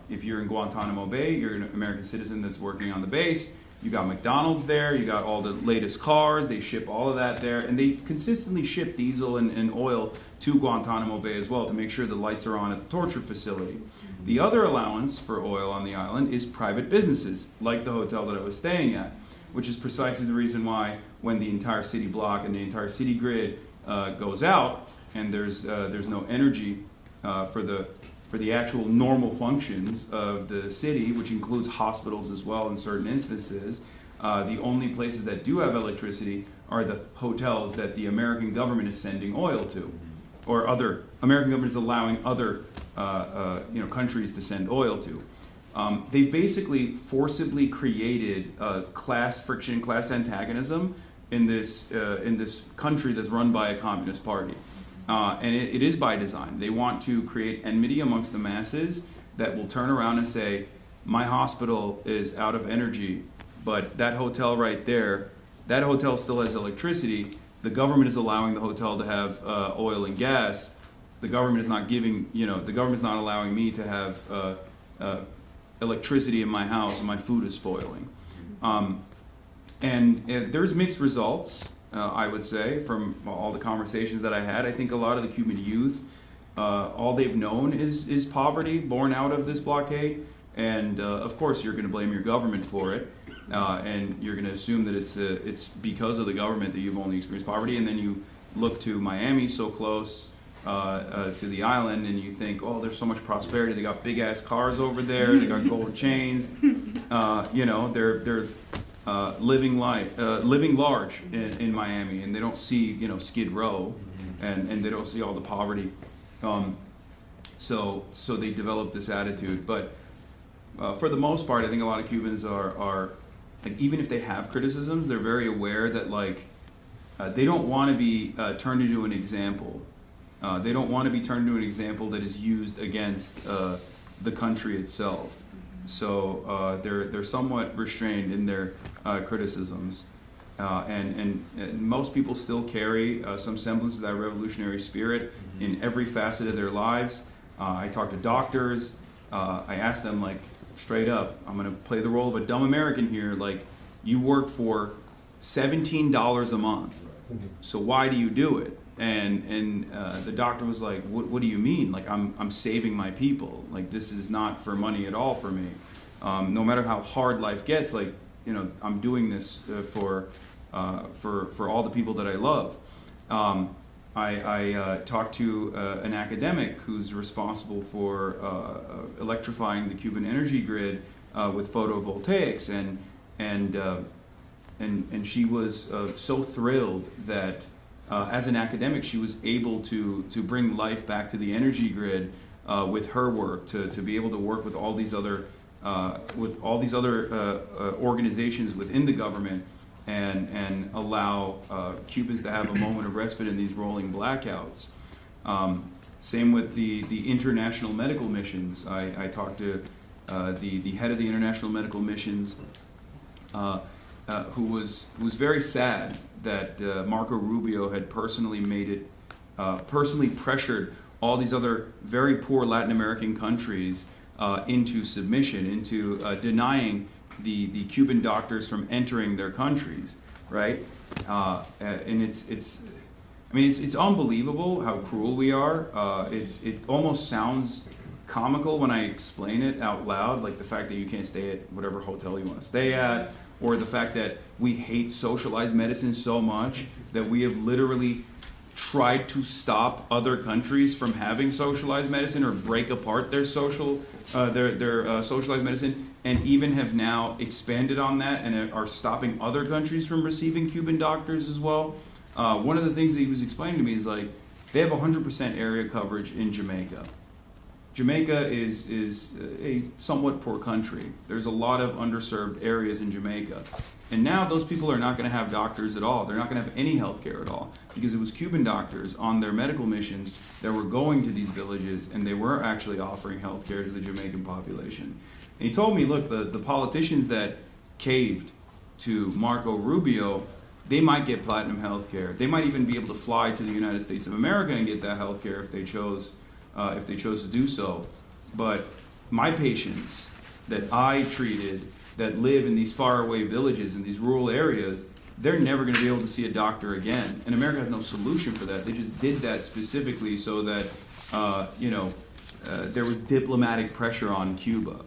If you're in Guantanamo Bay, you're an American citizen that's working on the base. You got McDonald's there, you got all the latest cars, they ship all of that there, and they consistently ship diesel and oil to Guantanamo Bay as well to make sure the lights are on at the torture facility. The other allowance for oil on the island is private businesses, like the hotel that I was staying at, which is precisely the reason why when the entire city block and the entire city grid goes out, and there's no energy for the actual normal functions of the city, which includes hospitals as well in certain instances, the only places that do have electricity are the hotels that the American government is sending oil to, or other American government is allowing other countries to send oil to. They've basically forcibly created class friction, class antagonism in this country that's run by a communist party. And it is by design. They want to create enmity amongst the masses that will turn around and say, my hospital is out of energy, but that hotel right there, that hotel still has electricity. The government is allowing the hotel to have oil and gas. The government is not giving, the government's not allowing me to have electricity in my house, and my food is spoiling. And there's mixed results. I would say, from all the conversations that I had. I think a lot of the Cuban youth, all they've known is poverty born out of this blockade. And of course, you're going to blame your government for it. And you're going to assume that it's because of the government that you've only experienced poverty. And then you look to Miami, so close to the island, and you think, oh, there's so much prosperity. They got big-ass cars over there. They got gold chains. They're living large in Miami, and they don't see Skid Row, and they don't see all the poverty. So they develop this attitude. But for the most part, I think a lot of Cubans are like, even if they have criticisms, they're very aware that they don't want to be turned into an example. They don't want to be turned into an example that is used against the country itself. So they're somewhat restrained in their criticisms. And most people still carry some semblance of that revolutionary spirit in every facet of their lives. I talk to doctors. I ask them, like, straight up, I'm going to play the role of a dumb American here. Like, you work for $17 a month, so why do you do it? And the doctor was like, what do you mean? Like, I'm saving my people. Like, this is not for money at all for me. No matter how hard life gets, like, you know, I'm doing this for all the people that I love. I talked to an academic who's responsible for electrifying the Cuban energy grid with photovoltaics, and she was so thrilled that as an academic she was able to bring life back to the energy grid with her work, to be able to work with all these other organizations within the government and allow Cubans to have a moment of respite in these rolling blackouts. Same with the international medical missions. I talked to the head of the international medical missions, who was very sad that Marco Rubio had personally pressured all these other very poor Latin American countries into submission, into denying the Cuban doctors from entering their countries, right? And it's unbelievable how cruel we are. It almost sounds comical when I explain it out loud, like the fact that you can't stay at whatever hotel you want to stay at, or the fact that we hate socialized medicine so much that we have literally tried to stop other countries from having socialized medicine or break apart their socialized medicine, and even have now expanded on that and are stopping other countries from receiving Cuban doctors as well. One of the things that he was explaining to me is, like, they have 100% area coverage in Jamaica. Jamaica is a somewhat poor country. There's a lot of underserved areas in Jamaica. And now those people are not going to have doctors at all. They're not going to have any health care at all, because it was Cuban doctors on their medical missions that were going to these villages, and they were actually offering health care to the Jamaican population. And he told me, look, the politicians that caved to Marco Rubio, they might get platinum health care. They might even be able to fly to the United States of America and get that health care if they chose to do so. But my patients that I treated that live in these faraway villages, in these rural areas, they're never going to be able to see a doctor again. And America has no solution for that. They just did that specifically so that, there was diplomatic pressure on Cuba.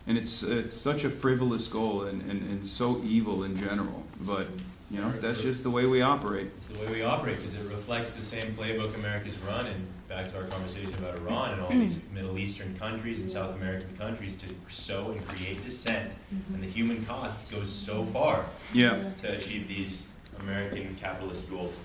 And it's such a frivolous goal and so evil in general. But, you know, that's just the way we operate. It's the way we operate because it reflects the same playbook America's run, and back to our conversation about Iran and all these Middle Eastern countries and South American countries, to sow and create dissent. And the human cost goes so far to achieve these American capitalist goals.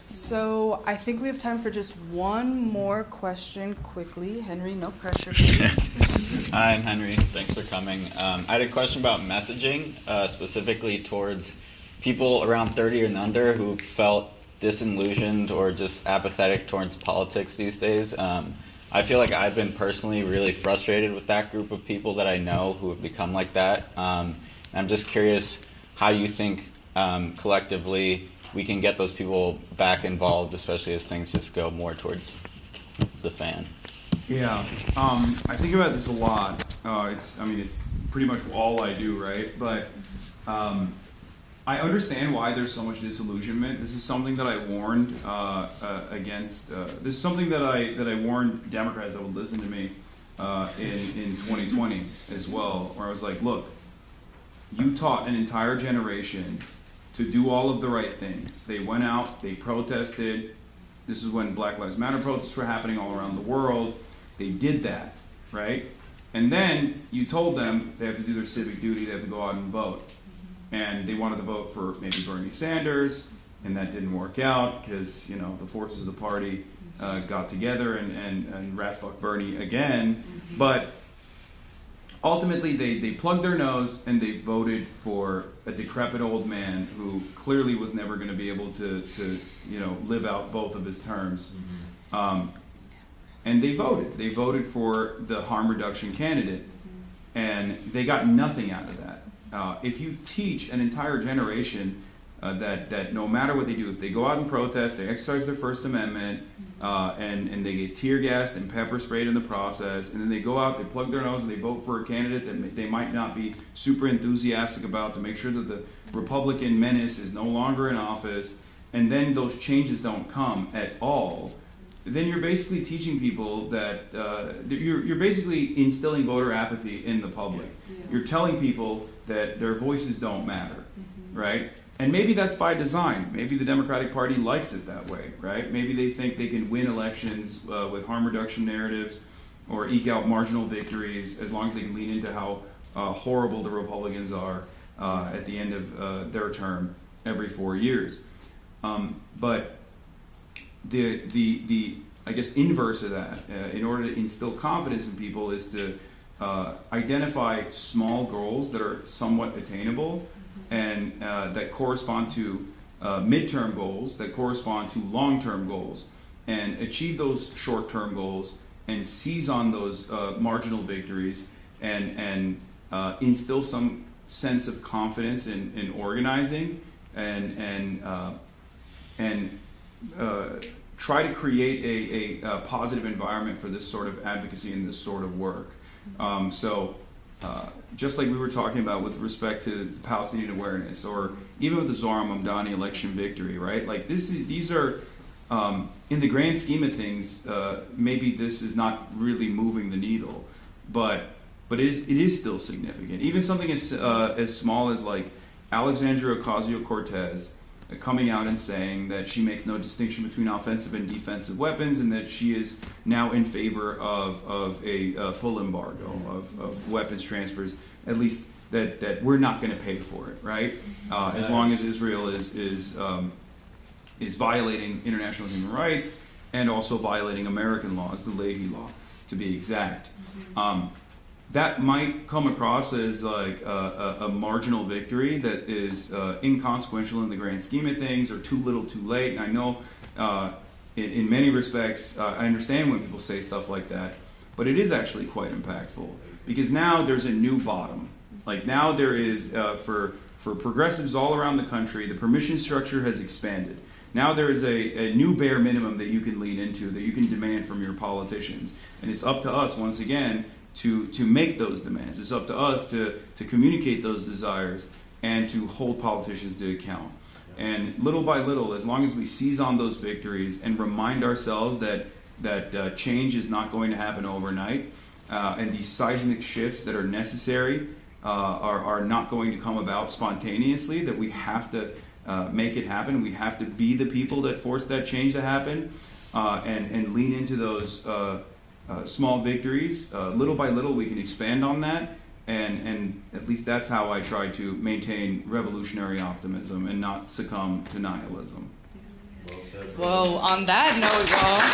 So I think we have time for just one more question quickly. Henry, no pressure. Hi, I'm Henry. Thanks for coming. I had a question about messaging, specifically towards people around 30 and under who felt disillusioned or just apathetic towards politics these days. I feel like I've been personally really frustrated with that group of people that I know who have become like that. I'm just curious how you think collectively we can get those people back involved, especially as things just go more towards the fan. Yeah, I think about this a lot. It's pretty much all I do, right? But I understand why there's so much disillusionment. This is something that I warned against. This is something that I warned Democrats that would listen to me in 2020 as well, where I was like, look, you taught an entire generation to do all of the right things. They went out, they protested. This is when Black Lives Matter protests were happening all around the world. They did that, right? And then you told them they have to do their civic duty, they have to go out and vote. And they wanted to vote for maybe Bernie Sanders, and that didn't work out because, you know, the forces of the party got together and rat fuck Bernie again. But ultimately, they plugged their nose and they voted for a decrepit old man who clearly was never going to be able to live out both of his terms. and they voted. They voted for the harm reduction candidate, and they got nothing out of that. If you teach an entire generation that no matter what they do, if they go out and protest, they exercise their First Amendment, and they get tear gassed and pepper sprayed in the process, and then they go out, they plug their nose, and they vote for a candidate that they might not be super enthusiastic about to make sure that the Republican menace is no longer in office, and then those changes don't come at all, then you're basically teaching people that you're basically instilling voter apathy in the public. You're telling people that their voices don't matter, right? And maybe that's by design. Maybe the Democratic Party likes it that way, right? Maybe they think they can win elections with harm reduction narratives or eke out marginal victories as long as they can lean into how horrible the Republicans are at the end of their term every 4 years. But the I guess inverse of that, in order to instill confidence in people, is to identify small goals that are somewhat attainable and that correspond to midterm goals, that correspond to long-term goals, and achieve those short-term goals and seize on those marginal victories and instill some sense of confidence in organizing and try to create a positive environment for this sort of advocacy and this sort of work. Just like we were talking about with respect to Palestinian awareness, or even with the Zohar Mamdani election victory, right? Like these are, in the grand scheme of things, maybe this is not really moving the needle, but it is still significant. Even something as small as like Alexandria Ocasio-Cortez coming out and saying that she makes no distinction between offensive and defensive weapons, and that she is now in favor of a full embargo of weapons transfers, at least that we're not going to pay for it, right? As long as Israel is violating international human rights and also violating American laws, the Leahy Law, to be exact. That might come across as like a marginal victory that is inconsequential in the grand scheme of things, or too little too late. And I know in many respects, I understand when people say stuff like that, but it is actually quite impactful, because now there's a new bottom. Like now there is, for progressives all around the country, the permission structure has expanded. Now there is a new bare minimum that you can lean into, that you can demand from your politicians. And it's up to us, once again, to make those demands. It's up to us to communicate those desires and to hold politicians to account. And little by little, as long as we seize on those victories and remind ourselves that change is not going to happen overnight, and these seismic shifts that are necessary are not going to come about spontaneously, that we have to make it happen. We have to be the people that force that change to happen, and lean into those small victories. Little by little, we can expand on that, and at least that's how I try to maintain revolutionary optimism and not succumb to nihilism. Well said. Well, on that note, y'all.